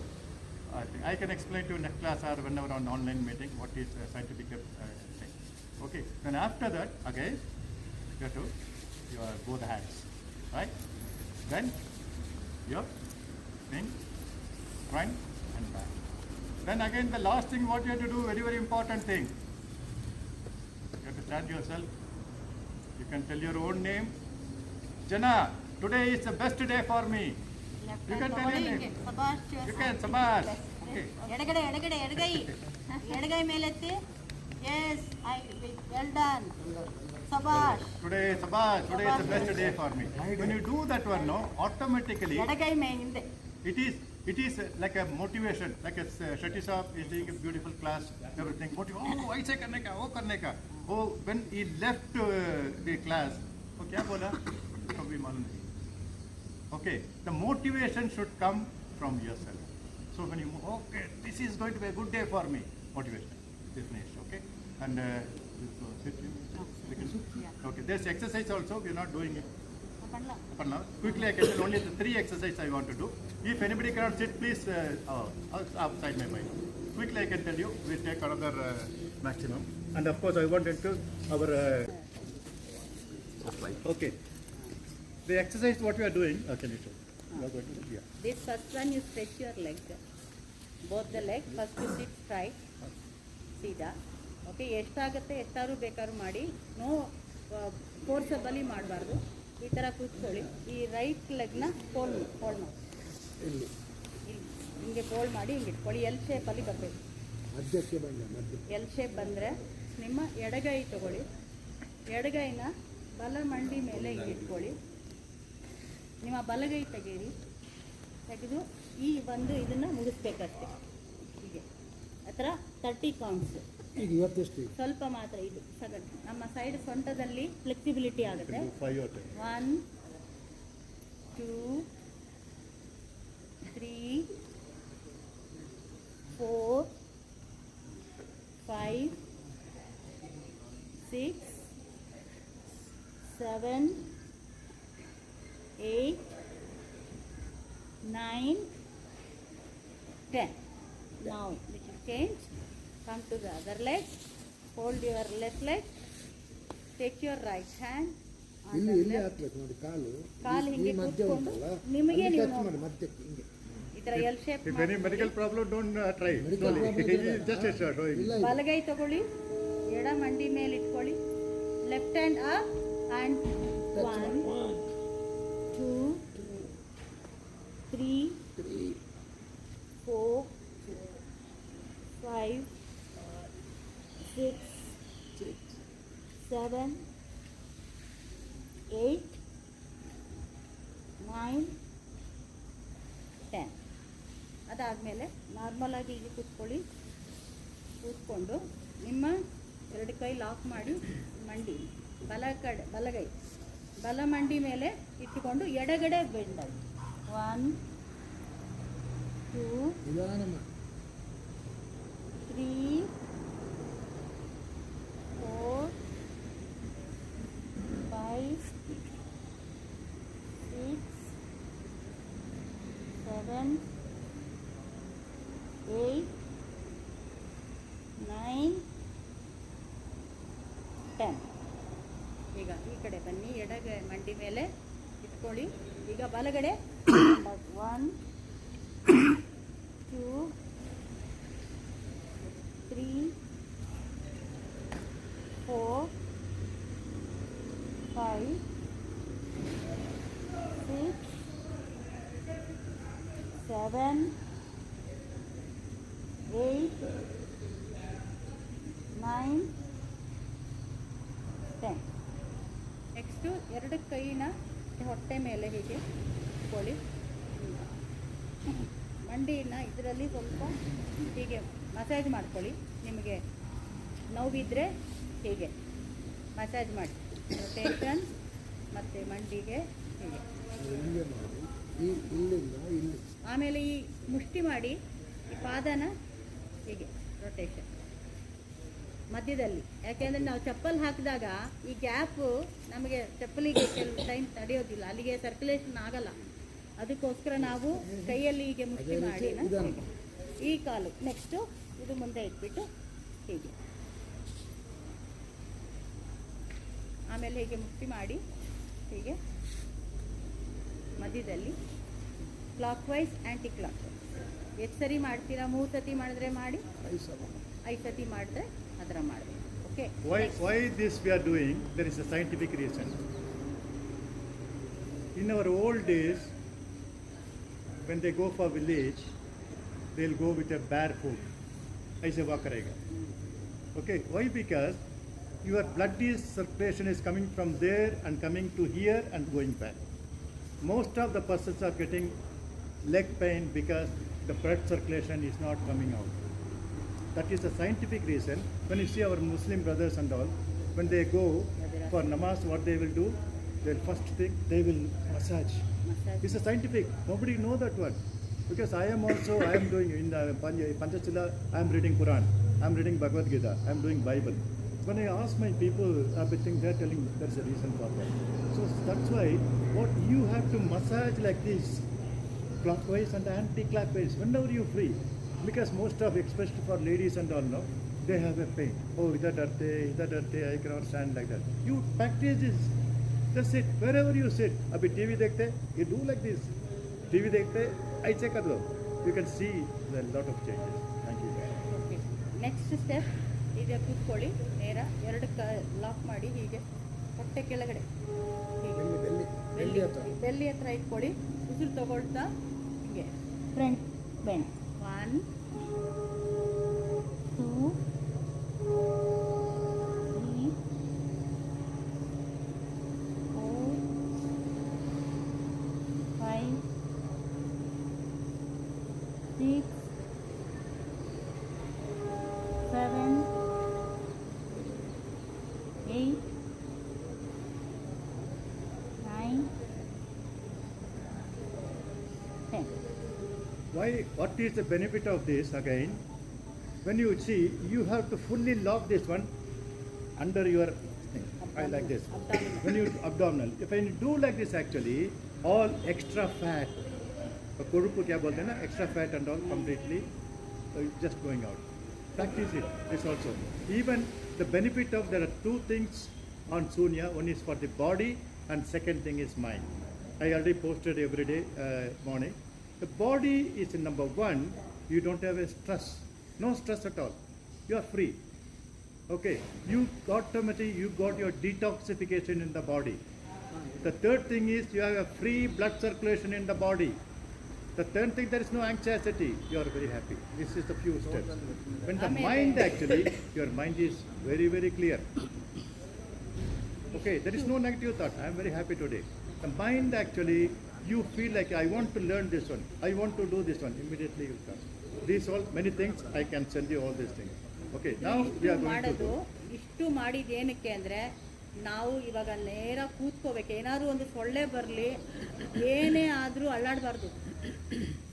I think I can explain to you next class or whenever on online meeting what is scientific thing. Okay. Then after that, again, you have to your both hands, right? Then your thing, front and back. Then again, the last thing what you have to do, very, very important thing. You have to stand yourself. You can tell your own name. Jana, today is the best day for me. Left You hand can tell ತಗೊಳ್ಳಿ, your ಹಿಂಗೆ. name. ಸಬಾಷ್ You yourself. can, Sabash. Okay. ಎಡಗಡೆ ಎಡಗಡೆ ಎಡಗೈ ಎಡಗೈ ಮೇಲೆತ್ತಿ yes ಐ well done ಸಬಾಷ್ Today, Sabash, today is the best day for me. When you do that one, no, automatically ಎಡಗೈ ಮೇ ಹಿಂದೆ it is like a motivation, like a Shetty Sahab is doing a beautiful class, everything. Oh, ऐसे करने का, वो करने का. Oh, when he left the class, वो क्या बोला? कभी मालूम नहीं. Okay, the motivation should come from yourself. So when you okay, this is going to be a good day for me. Motivation is finished. Okay, and sit. We can, okay, there's exercise also. We're not doing it. Aparna, quickly I can tell only the 3 exercises I want to do. If anybody cannot sit, please outside my mind. Quickly I can tell you, we take another maximum. And of course I wanted to our okay. The exercise what we are doing, can you show? You are going to do? Yeah. This first one you stretch your leg, both the leg. First you sit straight, ಸೀದಾ. Okay, ಎಷ್ಟಾಗುತ್ತೆ ಎಷ್ಟಾದ್ರು ಬೇಕಾದ್ರೂ ಮಾಡಿ, no forcibly ಮಾಡಬಾರ್ದು. ಈ ಥರ ಕೂತ್ಕೊಳ್ಳಿ. ಈ right ಲೆಗ್ನ fold ಮಾಡಿ ಇಲ್ಲಿ ಹಿಂಗೆ ಫೋಲ್ಡ್ ಮಾಡಿ ಹಿಂಗೆ ಇಟ್ಕೊಳ್ಳಿ. ಎಲ್ ಶೇಪಲ್ಲಿ ಬರಬೇಕು. ಮಧ್ಯಕ್ಕೆ ಬಂದ ಮಧ್ಯ ಎಲ್ ಶೇಪ್ ಬಂದರೆ ನಿಮ್ಮ ಎಡಗೈ ತಗೊಳ್ಳಿ. ಎಡಗೈನ ಬಲ ಮಂಡಿ ಮೇಲೆ ಹಿಂಗೆ ಇಟ್ಕೊಳ್ಳಿ. ನಿಮ್ಮ ಬಲಗೈ ತೆಗೀರಿ. ತೆಗೆದು ಈ ಒಂದು ಇದನ್ನು ಮುಗಿಸ್ಬೇಕಷ್ಟೆ. ಹೀಗೆ ಆ ಥರ 30 ಕೌಂಟ್ಸ್. ಈಗ ಇವತ್ತೆಷ್ಟು ಈಗ ಸ್ವಲ್ಪ ಮಾತ್ರ ಇದು ಸಗಟು. ನಮ್ಮ ಸೈಡ್ ಸೊಂಟದಲ್ಲಿ ಫ್ಲೆಕ್ಸಿಬಿಲಿಟಿ ಆಗುತ್ತೆ. 1 2 3 4 5 6 7 8 9 10. Now little change. Come to the other leg. Hold your left leg. Take your right hand. on ಇಲ್ಲಿ the ಇಲ್ಲಿ left. ಹಾಕ್ಬೇಕು ನೋಡಿ ಕಾಲು ಕಾಲು ಈ ಹಿಂಗೆ ಮಧ್ಯ ಕೂತ್ಕೊಂಡು ಉಂಟಲ್ಲ ನಿಮಗೆ ಅಲ್ಲಿ ನೀವು touch ಮಾಡಿ ಮಧ್ಯಕ್ಕೆ ಹಿಂಗೆ ಈ ಥರ L shape If any medical problem, don't try. Medical Slowly. problem ಇಲ್ಲ. Just a short. ಇಲ್ಲ ಇಲ್ಲ. ಬಲಗೈ ತಗೊಳ್ಳಿ. ಎಡ ಮಂಡಿ ಮೇಲೆ ಇಟ್ಕೊಳ್ಳಿ. Left hand up and 1 2 3 4 5 6 7 8 9 10. ಅದಾದಮೇಲೆ ನಾರ್ಮಲಾಗಿ ಹೀಗೆ ಕೂತ್ಕೊಂಡು ನಿಮ್ಮ ಎರಡು ಕೈ ಲಾಕ್ ಮಾಡಿ ಮಂಡಿ ಬಲಗೈ ಬಲ ಮಂಡಿ ಮೇಲೆ ಇಟ್ಟುಕೊಂಡು ಎಡಗಡೆ ಬೆಂಡ್ ಆಗಿ 1 2 ನಿಧಾನ ಮಾಡಿ 3 4 5 6 7 8 9 10. ಈಗ ಈ ಕಡೆ ಬನ್ನಿ. ಎಡಗೈ ಮಂಡಿ ಮೇಲೆ ಇಟ್ಕೊಳ್ಳಿ. ಈಗ ಬಲಗಡೆ 1 2 3 4 5 6 7 8 9 10. ನೆಕ್ಸ್ಟು ಎರಡು ಕೈನ ಹೊಟ್ಟೆ ಮೇಲೆ ಹೀಗೆ ಇಟ್ಕೊಳ್ಳಿ. ಮಂಡಿನ ಇದರಲ್ಲಿ ಸ್ವಲ್ಪ ಹೀಗೆ ಮಸಾಜ್ ಮಾಡ್ಕೊಳ್ಳಿ. ನಿಮಗೆ ನೋವಿದ್ದರೆ ಹೀಗೆ ಮಸಾಜ್ ಮಾಡಿ. ರೊಟೇಷನ್ ಮತ್ತು ಮಂಡಿಗೆ ಹೀಗೆ. ಹಿಂಗೆ ಮಾಡಿ ಈ ಇಲ್ಲಿಂದ ಇಲ್ಲಿ ಆಮೇಲೆ ಈ ಮುಷ್ಟಿ ಮಾಡಿ ಈ ಪಾದನ ಹೀಗೆ ರೊಟೇಷನ್ ಮಧ್ಯದಲ್ಲಿ. ಯಾಕೆಂದರೆ ನಾವು ಚಪ್ಪಲ್ ಹಾಕಿದಾಗ ಈ ಗ್ಯಾಪು ನಮಗೆ ಚಪ್ಪಲಿಗೆ ಕೆಲವು ಟೈಮ್ ತಡೆಯೋದಿಲ್ಲ, ಅಲ್ಲಿಗೆ ಸರ್ಕ್ಯುಲೇಷನ್ ಆಗಲ್ಲ. ಅದಕ್ಕೋಸ್ಕರ ನಾವು ಕೈಯಲ್ಲಿ ಹೀಗೆ ಮುಷ್ಟಿ ಮಾಡಿ ಈ ಕಾಲು ನೆಕ್ಸ್ಟು ಇದು ಮುಂದೆ ಇಟ್ಬಿಟ್ಟು ಹೀಗೆ ಆಮೇಲೆ ಹೀಗೆ ಮುಷ್ಟಿ ಮಾಡಿ ಹೀಗೆ ಮಧ್ಯದಲ್ಲಿ clockwise anticlockwise. ಎಷ್ಟು ಸರಿ ಮಾಡ್ತೀರಾ? 3 ಸತಿ ಮಾಡಿದ್ರೆ ಮಾಡಿ, 5 ಸತಿ ಮಾಡಿದ್ರೆ ಆ ಥರ ಮಾಡಬೇಕು. Okay. Why this we are doing? There is a scientific reason. In our old days, when they go for village, they'll go with a barefoot. ऐसे walk करेगा. Okay. Why? Because your blood circulation is coming from there and coming to here and going back. Most of the persons are getting leg pain because the blood circulation is not coming out. That is a scientific reason. When you see our Muslim brothers and all, when they go for namaz, what they will do? They'll first thing, they will massage. It's a scientific. Nobody know that one. Because I am doing in the Panchashila, I am reading Quran, I am reading Bhagavad Gita, I am doing Bible. when I ask my people, they're telling there's a reason for that. So that's why what you have to massage like this, clockwise and anti-clockwise, whenever you're free. Because most of, especially for ladies and all, no, they have a pain. Oh, I cannot stand like that. You practice this. Just sit wherever you sit. Abhi TV dekhte, you do like this. TV dekhte, aise kar do. You can see a lot of changes. Thank you. Okay next step ಈಗ ಕೂತ್ಕೊಳ್ಳಿ ನೇರ ಎರಡು lock ಮಾಡಿ ಹೀಗೆ ಹೊಟ್ಟೆ ಕೆಳಗಡೆ ಹೀಗೆ belly ಹತ್ರ. ಬೆಲ್ಲಿ ಹತ್ರ ಇಟ್ಕೊಳ್ಳಿ ಉಸಿರು ತಗೊಳ್ತಾ ಹೀಗೆ front bend 1 2 3 4 5 6 7 8 9 10. Why? What is the benefit of this again? When you see, you have to fully lock this one under your thing. I like this. Abdominal. When you abdominal, if I do like this, actually, all extra fat, korupu kya bolte na, extra fat and all completely just going out. Practice it. This also. Even the benefit of there are two things on Sunya. One is for the body, and second thing is mind. I already posted every day morning. The body is number one. You don't have a stress. No stress at all. You are free. Okay. You automatically you got your detoxification in the body. The third thing is you have a free blood circulation in the body. The third thing, there is no anxiety. You are very happy. This is the few steps. When the mind actually, your mind is very, very clear. Okay, there is no negative thought. I am very happy today. The mind actually, you feel like I want to learn this one. I want to do this one. Immediately you come. These all many things. I can send you all these things. Okay, now we are going to ಮಾಡೋದು do. ಇಷ್ಟು ಮಾಡಿದ ಏನಕ್ಕೆ ಅಂದರೆ ನಾವು ಇವಾಗ ನೇರ ಕೂತ್ಕೋಬೇಕು. ಏನಾದ್ರು ಒಂದು ಸೊಳ್ಳೆ ಬರಲಿ, ಏನೇ ಆದರೂ ಅಲ್ಲಾಡಬಾರ್ದು.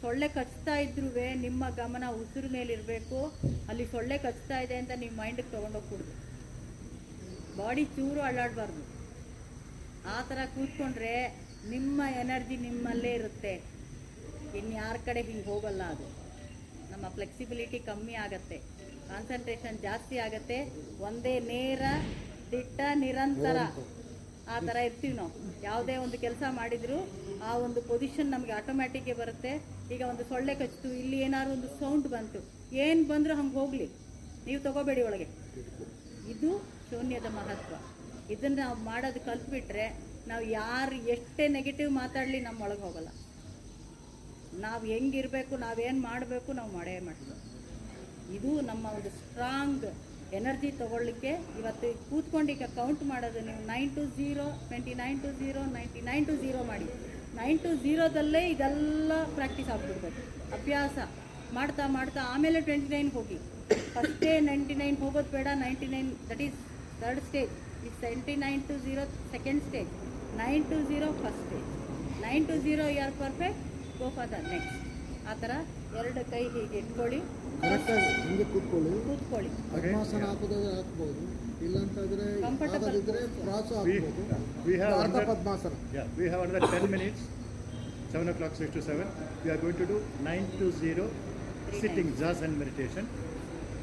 ಸೊಳ್ಳೆ ಕಚ್ತಾ ಇದ್ರೂ ನಿಮ್ಮ ಗಮನ ಉಸಿರು ಮೇಲೆ ಇರಬೇಕು. ಅಲ್ಲಿ ಸೊಳ್ಳೆ ಕಚ್ತಾ ಇದೆ ಅಂತ ನಿಮ್ಮ ಮೈಂಡಿಗೆ ತೊಗೊಂಡೋಗ್ಬಿಡ್ದು. ಬಾಡಿ ಚೂರು ಅಲ್ಲಾಡಬಾರ್ದು. ಆ ಥರ ಕೂತ್ಕೊಂಡ್ರೆ ನಿಮ್ಮ ಎನರ್ಜಿ ನಿಮ್ಮಲ್ಲೇ ಇರುತ್ತೆ. ಇನ್ಯಾರ ಕಡೆ ಹಿಂಗೆ ಹೋಗಲ್ಲ. ಅದು ನಮ್ಮ ಫ್ಲೆಕ್ಸಿಬಿಲಿಟಿ ಕಮ್ಮಿ ಆಗುತ್ತೆ, ಕಾನ್ಸಂಟ್ರೇಷನ್ ಜಾಸ್ತಿ ಆಗುತ್ತೆ. ಒಂದೇ ನೇರ ದಿಟ್ಟ ನಿರಂತರ ಆ ಥರ ಇರ್ತೀವಿ ನಾವು. ಯಾವುದೇ ಒಂದು ಕೆಲಸ ಮಾಡಿದರೂ ಆ ಒಂದು ಪೊಸಿಷನ್ ನಮಗೆ ಆಟೋಮ್ಯಾಟಿಕ್ಗೆ ಬರುತ್ತೆ. ಈಗ ಒಂದು ಸೊಳ್ಳೆ ಕಚ್ಚಿತು, ಇಲ್ಲಿ ಏನಾದ್ರು ಒಂದು ಸೌಂಡ್ ಬಂತು, ಏನು ಬಂದರೂ ಹಂಗೆ ಹೋಗಲಿ, ನೀವು ತಗೋಬೇಡಿ ಒಳಗೆ. ಇದು ಶೂನ್ಯದ ಮಹತ್ವ. ಇದನ್ನು ನಾವು ಮಾಡೋದು ಕಲ್ತ್ಬಿಟ್ರೆ ನಾವು ಯಾರು ಎಷ್ಟೇ ನೆಗೆಟಿವ್ ಮಾತಾಡಲಿ ನಮ್ಮ ಒಳಗೆ ಹೋಗಲ್ಲ. ನಾವು ಹೆಂಗಿರಬೇಕು, ನಾವೇನು ಮಾಡಬೇಕು, ನಾವು ಮಾಡೇ ಮಾಡ್ತೀವಿ. ಇದು ನಮ್ಮ ಒಂದು ಸ್ಟ್ರಾಂಗ್ ಎನರ್ಜಿ ತೊಗೊಳ್ಳಿಕ್ಕೆ. ಇವತ್ತು ಕೂತ್ಕೊಂಡು ಈಗ ಕೌಂಟ್ ಮಾಡೋದು ನೀವು 9 to 0, 29 to 0, 99 to 0 ಮಾಡಿ. 9 to 0ದಲ್ಲೇ ಇದೆಲ್ಲ ಪ್ರಾಕ್ಟೀಸ್ ಆಗಿಬಿಡ್ಬೇಕು. ಅಭ್ಯಾಸ ಮಾಡ್ತಾ ಮಾಡ್ತಾ ಆಮೇಲೆ 29 ಹೋಗಿ. ಫಸ್ಟೇ 99 ಹೋಗೋದು ಬೇಡ. 99 that is third stage. Is 79 to 0 second stage. 9 to 0 first stage. 9 to 0 you are perfect, go for the next. ಆ ಥರ ಎರಡು ಕೈ ಹೀಗೆ ಇಟ್ಕೊಳ್ಳಿ, ಕರೆಕ್ಟಾಗಿ ಹಿಂಗೆ ಕೂತ್ಕೊಳ್ಳಿ. ಕೂತ್ಕೊಳ್ಳಿ. ಪದ್ಮಾಸನ ಹಾಕೋದಾದ್ರೆ ಹಾಕ್ಬೋದು, ಇಲ್ಲಾಂತಂದ್ರೆ Comfortable ಆಗದಿದ್ರೆ ಪ್ರಾಸ ಹಾಕ್ಬೋದು. We have ಅರ್ಧ another- padmasana. Yeah, we have another 10 minutes. 7 o'clock, 6 to 7. We are going to do 9 to 0 sitting zazen meditation.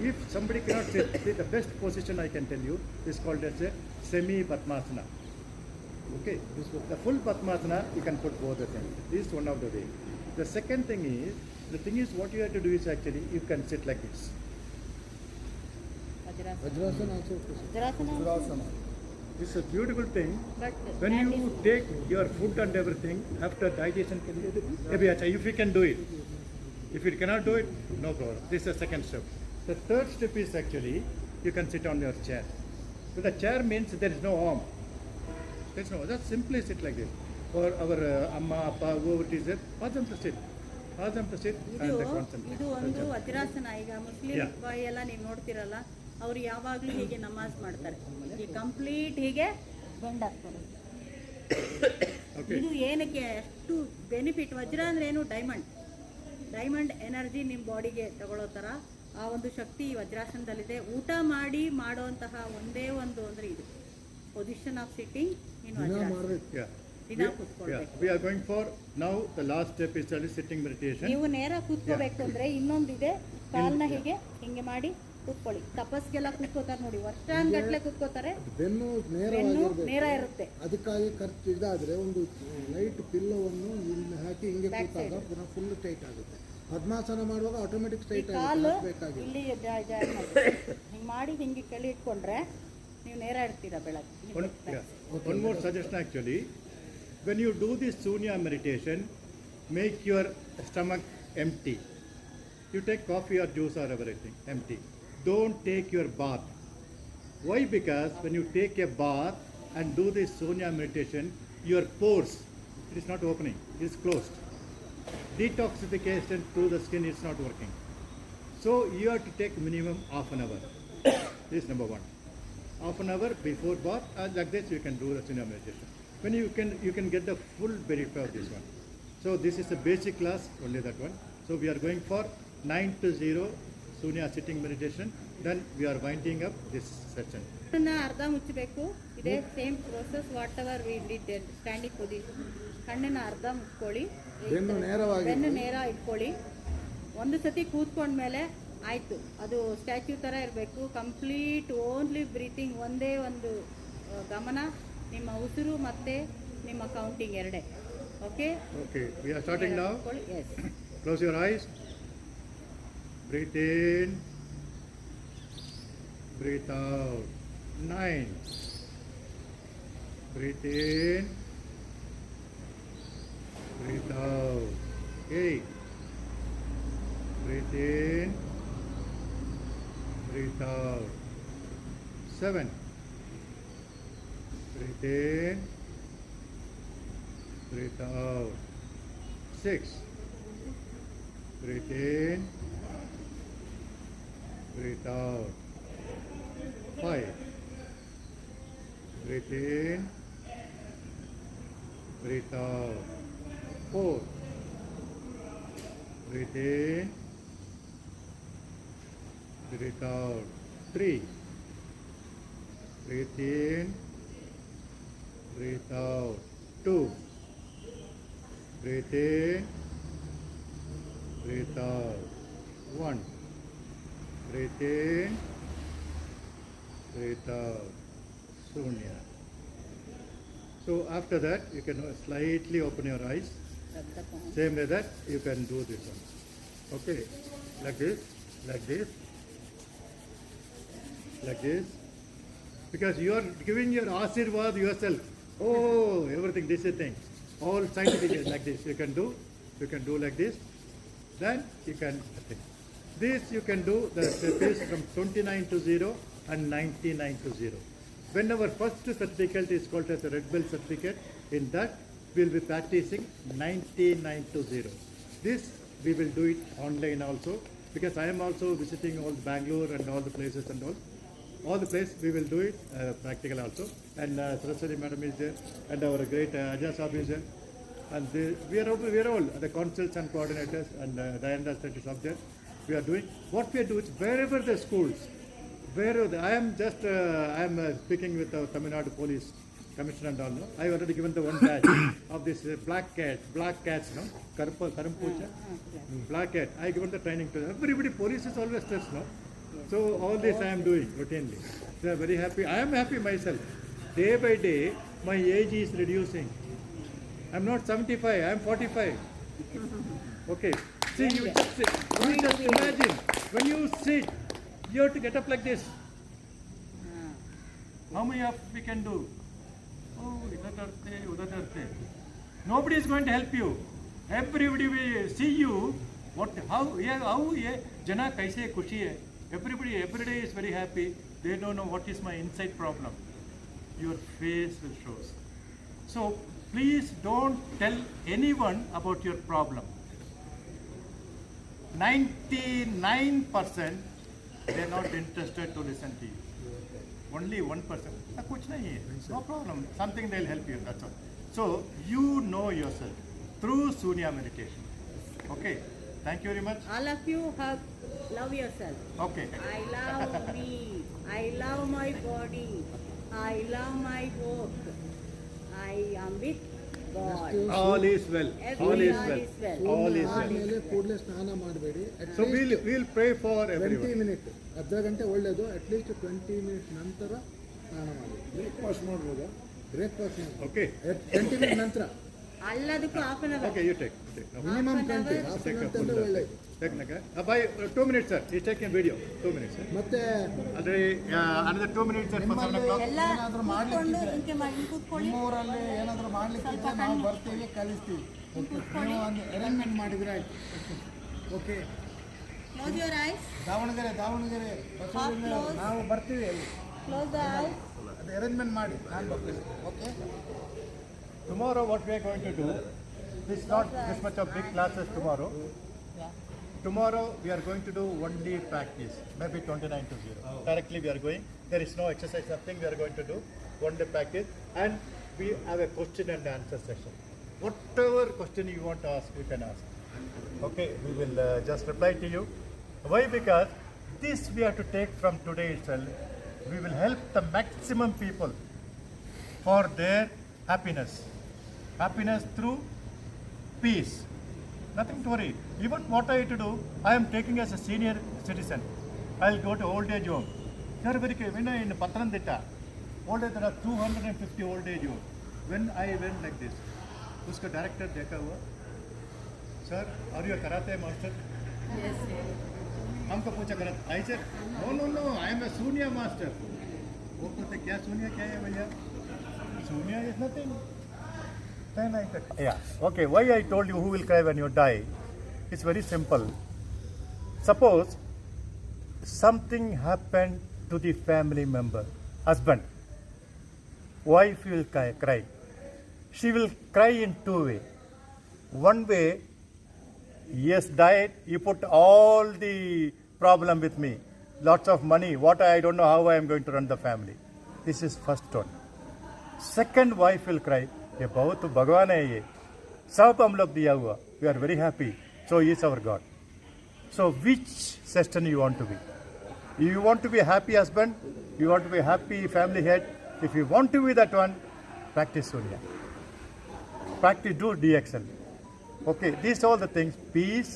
If somebody cannot sit, the best position I can tell you is called as a semi Padmasana. Okay, the full Padmasana you can put both the things. This is one of the way. The second thing is, what you have to do is actually you can sit like this. Vajrasana ಹಾಕ್ಸೋಕೆ vajrasana. It's a beautiful thing. But When that you is- take your food and everything after digestion, maybe if you can do it. If you cannot do it, no problem. This is the second step. The third step is actually you can sit on your chair. So the chair means there is no arm. There is no. Just simply sit like this. For our amma, appa, whoever it is there, ask them to sit. Ask them to sit and ಇದು they concentrate. ಇದು ಒಂದು ವಜ್ರಾಸನ. ಈಗ Muslim Yeah. ಬಾಯಿ ಎಲ್ಲ ನೀವು ನೋಡ್ತಿರಲ್ಲ, ಅವ್ರು ಯಾವಾಗಲೂ ಹೀಗೆ ನಮಾಜ್ ಮಾಡ್ತಾರೆ. ಈ ಕಂಪ್ಲೀಟ್ ಹೀಗೆ ಬೆಂಡ್ ಆಗ್ತಾರೆ. Okay. ಇದು ಏನಕ್ಕೆ ಅಷ್ಟು ಬೆನಿಫಿಟ್? ವಜ್ರ ಅಂದ್ರೆ ಏನು? ಡೈಮಂಡ್. ಡೈಮಂಡ್ ಎನರ್ಜಿ ನಿಮ್ಮ ಬಾಡಿಗೆ ತಗೊಳ್ಳೋ ಥರ ಆ ಒಂದು ಶಕ್ತಿ ಈ ವಜ್ರಾಸನದಲ್ಲಿದೆ. ಊಟ ಮಾಡಿ ಮಾಡುವಂತಹ ಒಂದೇ ಒಂದು ಅಂದರೆ ಇದು ಪೊಸಿಷನ್ ಆಫ್ ಸಿಟ್ಟಿಂಗ್ ಇನ್ ದಿನ ವಜ್ರಾಸನ. ಮಾಡಬೇಕು. Yeah. ದಿನ ಕೂತ್ಕೊಳ್ಬೇಕು. We are going for now the last step is called sitting meditation. ನೀವು ನೇರ ಕೂತ್ಕೋಬೇಕು ಅಂದ್ರೆ ಇನ್ನೊಂದಿದೆ, ಕಾಲ್ನ ಹೀಗೆ ಹಿಂಗೆ ಮಾಡಿ ಕೂತ್ಕೊಳ್ಳಿ. ತಪಸ್ಗೆಲ್ಲ ಕೂತ್ಕೋತಾರೆ ನೋಡಿ, ವರ್ಷಾನ್ಗಟ್ಲೆ ಕೂತ್ಕೋತಾರೆ, ಬೆನ್ನು ಬೆನ್ನು ನೇರವಾಗಿರ್ಬೇಕು. ನೇರ ಇರುತ್ತೆ. ಅದಕ್ಕಾಗಿ ಖರ್ಚು ಇದಾದ್ರೆ ಒಂದು ಲೈಟ್ ಪಿಲ್ಲೋವನ್ನು ಇಲ್ಲಿ ಹಾಕಿ ಹಿಂಗೆ Back ಕೂತಾಗ side. ಪುನಃ ಫುಲ್ ಟೈಟ್ ಆಗುತ್ತೆ. ಪದ್ಮಾಸನ ಮಾಡುವಾಗ ಆಟೋಮೆಟಿಕ್ ಈ ಟೈಟ್ ಕಾಲು ಬೇಕಾಗಿಲ್ಲ. ಇಲ್ಲಿ ಹಿಂಗೆ ಮಾಡಿ ಹಿಂಗೆ ಕೆಳಗೆ ಇಟ್ಕೊಂಡ್ರೆ ನೀವು ನೇರ ಇಡ್ತೀರಾ ಬೆಳಗ್ಗೆ. One more suggestion actually. When you do this Sunya meditation, make your stomach empty. You take coffee or juice or everything empty. Don't take your bath. Why? Because when you take a bath and do this Sunya meditation, your pores, it is not opening, it is closed. Detoxification through the skin is not working. So you have to take minimum half an hour. This is number one. Half an hour before bath, and like this you can do the Sunya meditation. When you can get the full benefit of this one. So this is a basic class, only that one. So we are going for 9 to 0 Sunya sitting meditation. Then we are winding up this session. ಅರ್ಧ ಮುಚ್ಚಬೇಕು. ಇದೇ same process whatever we did standing position. ಕಣ್ಣನ್ನ ಅರ್ಧ ಮುಚ್ಕೊಳ್ಳಿ, ಬೆನ್ನು ನೇರವಾಗಿ ಬೆನ್ನು ನೇರ ಇಟ್ಕೊಳ್ಳಿ. ಒಂದು ಸತಿ ಕೂತ್ಕೊಂಡ್ಮೇಲೆ ಆಯಿತು, ಅದು ಸ್ಟ್ಯಾಚ್ಯೂ ಥರ ಇರಬೇಕು. ಕಂಪ್ಲೀಟ್ ಓನ್ಲಿ ಬ್ರೀತಿಂಗ್, ಒಂದೇ ಒಂದು ಗಮನ, ನಿಮ್ಮ ಉಸಿರು ಮತ್ತು ನಿಮ್ಮ ಕೌಂಟಿಂಗ್ ಎರಡೇ. Okay, Okay, we are starting now. Yes. Close your eyes. Breathe in. Breathe out. 9. Breathe in. Breathe out. 8. Breathe in. Breathe out. 7. Breathe in. Breathe out. 6. Breathe in. Breathe out. 5. Breathe in. Breathe out. 4. Breathe in. Breathe out. 3. Breathe in. Breathe out. 2. Breathe in. Breathe out. 1. Breathe in. Breathe out. Sunya. So after that, you can slightly open your eyes. Same way that you can do this one. Okay, like this, like this, like this. Because you are giving your Ashirvad yourself. Oh, everything, this is thing. All scientific is like this. You can do like this. Then you can think. This you can do, the step is from 29 to 0 and 99 to 0. When our first certificate is called as a Red Belt certificate, in that we will be practicing 99 to 0. This we will do it online also, because I am also visiting all Bangalore and all the places and all the places we will do it practical also. And Saraswati Madam is there, and our great Ajay Saab is there. And we are all the councils and coordinators, and Diana is up there. We are doing what we are doing wherever the schools, I am speaking with the Tamil Nadu Police Commissioner and all. No? I have already given the one badge of this black cats, no, Karampucha, black cat. I given the training to them. Everybody, police is always stressed, no. So all this I am doing routinely. They are very happy. I am happy myself. Day by day, my age is reducing. I am not 75. I am 45. Okay. See, you just imagine when you sit, you have to get up like this. How many of we can do? Oh, udadarte. Nobody is going to help you. Everybody will see you. How jana kaise kushi hai. Everybody every day is very happy. They don't know what is my inside problem. Your face will show. So please don't tell anyone about your problem. 99% they are not interested to listen to you. Only 1%. Kuch nahi hai. No problem. Something they'll help you. That's all. So you know yourself through Sunya meditation. Okay. Thank you very much. All of you have love yourself. Okay. I love me. I love my body. I love my work. I am with God. All is well. All is well. All is well. ಆಮೇಲೆ ಕೂಡಲೇ ಸ್ನಾನ ಮಾಡಬೇಡಿ. So we'll pray for everyone. 20 minute, ಅರ್ಧ ಗಂಟೆ ಒಳ್ಳೆಯದು. At least 20 minute ನಂತರ ಸ್ನಾನ ಮಾಡಿ. ಬ್ರೇಕ್ಫಾಸ್ಟ್ ಮಾಡ್ಬೋದಾ? Breakfast Okay. 20 ಮಿನಿಟ್ ನಂತರ. ಎಲ್ಲದಕ್ಕೂ half an hour. Okay, you take. Minimum 20, half an hour ಒಳ್ಳೆಯದು. By 2 minutes, sir. He's taking video. 2 minutes, sir. ಮತ್ತೆ Another 2 minutes, sir, for 7 o'clock. ಎಲ್ಲ ಕೂತ್ಕೊಂಡು ಹಿಂಗೆ ಮಾಡಿ ಕೂತ್ಕೊಳ್ಳಿ. ನಿಮ್ಮೂರಲ್ಲಿ ಏನಾದರೂ ಮಾಡ್ಲಿಕ್ಕಿದ್ರೆ ನಾವು ಬರ್ತೀವಿ, ಕಲಿಸ್ತೀವಿ. ನೀವು ಒಂದು ಅರೇಂಜ್ಮೆಂಟ್ ಮಾಡಿದ್ರೆ ಆಯ್ತು. Okay. Close your eyes. Davanagere Basavalinga ನಾವು ಬರ್ತೀವಿ ಅಲ್ಲಿ. Close the eyes. ಅದು ಅರೇಂಜ್ಮೆಂಟ್ ಮಾಡಿ, ನಾನು ಬರ್ತೀನಿ. Okay. Tomorrow, what we are going to do, this is not this much of big classes tomorrow. Tomorrow, we are going to do only practice, maybe 29 to 0. Directly we are going. There is no exercise, nothing. We are going to do one day practice, and we have a question and answer session. Whatever question you want to ask, you can ask. Okay, we will just reply to you. Why? Because this we have to take from today itself. We will help the maximum people for their happiness. Happiness through peace. Nothing to worry. Even what I have to do, I am taking as a senior citizen. I'll go to old age home. Here very when I in Patranditta, old age there are 250 old age home. When I went like this, uska director dekha hua, sir, are you a karate master? Yes, sir. हमको पूछा करत आई sir no I am a सूनिया master वो कहते क्या सूनिया क्या है भैया सूनिया is nothing then I said yeah okay why I told you who will cry when you die it's very simple suppose something happened to the family member husband wife will cry she will cry in two ways one way he has died he put all the problem with me lots of money what I don't know how I am going to run the family this is first one second wife will cry ये बहुत भगवान है ये सब हम लोग दिया हुआ we are very happy so he is our God so which system you want to be you want to be a happy husband you want to be a happy family head if you want to be that one practice Surya practice do DXL okay these all the things peace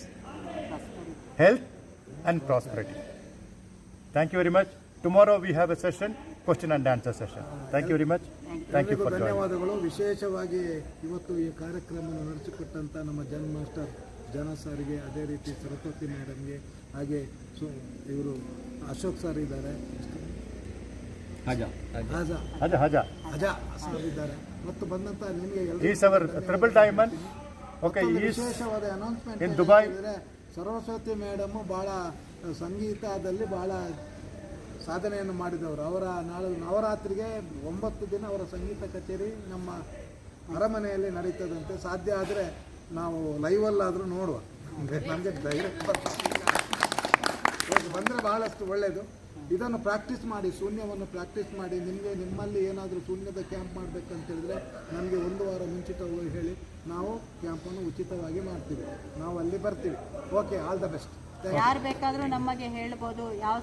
health and prosperity thank you very much tomorrow we have a session question and answer session thank you very much thank you for joining ಧನ್ಯವಾದಗಳು. ವಿಶೇಷವಾಗಿ ಇವತ್ತು ಈ ಕಾರ್ಯಕ್ರಮವನ್ನು ನಡೆಸಿಕೊಟ್ಟಂಥ ನಮ್ಮ Jan master ಜನ ಸರ್ಗೆ, ಅದೇ ರೀತಿ ಸರಸ್ವತಿ ಮೇಡಮ್ಗೆ, ಹಾಗೆ ಇವರು ಅಶೋಕ್ ಸರ್ ಇದ್ದಾರೆ, ಅಜಾ ಸರ್ ಇದ್ದಾರೆ, ಮತ್ತು ಬಂದಂಥ ನಿಮಗೆ ವಿಶೇಷವಾದ announcement in Dubai Saraswati madam ಭಾಳ ಸಂಗೀತದಲ್ಲಿ ಭಾಳ ಸಾಧನೆಯನ್ನು ಮಾಡಿದವರು. ಅವರ ನಾಳೆ ನವರಾತ್ರಿಗೆ 9 ದಿನ ಅವರ ಸಂಗೀತ ಕಚೇರಿ ನಮ್ಮ ಅರಮನೆಯಲ್ಲಿ ನಡೀತದಂತೆ. ಸಾಧ್ಯ ಆದರೆ ನಾವು ಲೈವಲ್ಲಾದರೂ ನೋಡುವ, ನಮಗೆ ಧೈರ್ಯ ಬಂದರೆ ಬಹಳಷ್ಟು ಒಳ್ಳೆಯದು. ಇದನ್ನು ಪ್ರಾಕ್ಟೀಸ್ ಮಾಡಿ, ಶೂನ್ಯವನ್ನು ಪ್ರಾಕ್ಟೀಸ್ ಮಾಡಿ. ನಿಮ್ಮಲ್ಲಿ ಏನಾದರೂ ಶೂನ್ಯದ ಕ್ಯಾಂಪ್ ಮಾಡಬೇಕಂತ ಹೇಳಿದ್ರೆ ನಮಗೆ 1 ವಾರ ಮುಂಚಿತವಾಗಿ ಹೇಳಿ, ನಾವು ಕ್ಯಾಂಪನ್ನು ಉಚಿತವಾಗಿ ಮಾಡ್ತೀವಿ, ನಾವು ಅಲ್ಲಿ ಬರ್ತೀವಿ. Okay, all the best. ಯಾರು ಬೇಕಾದರೂ ನಮಗೆ ಹೇಳ್ಬೋದು ಯಾವ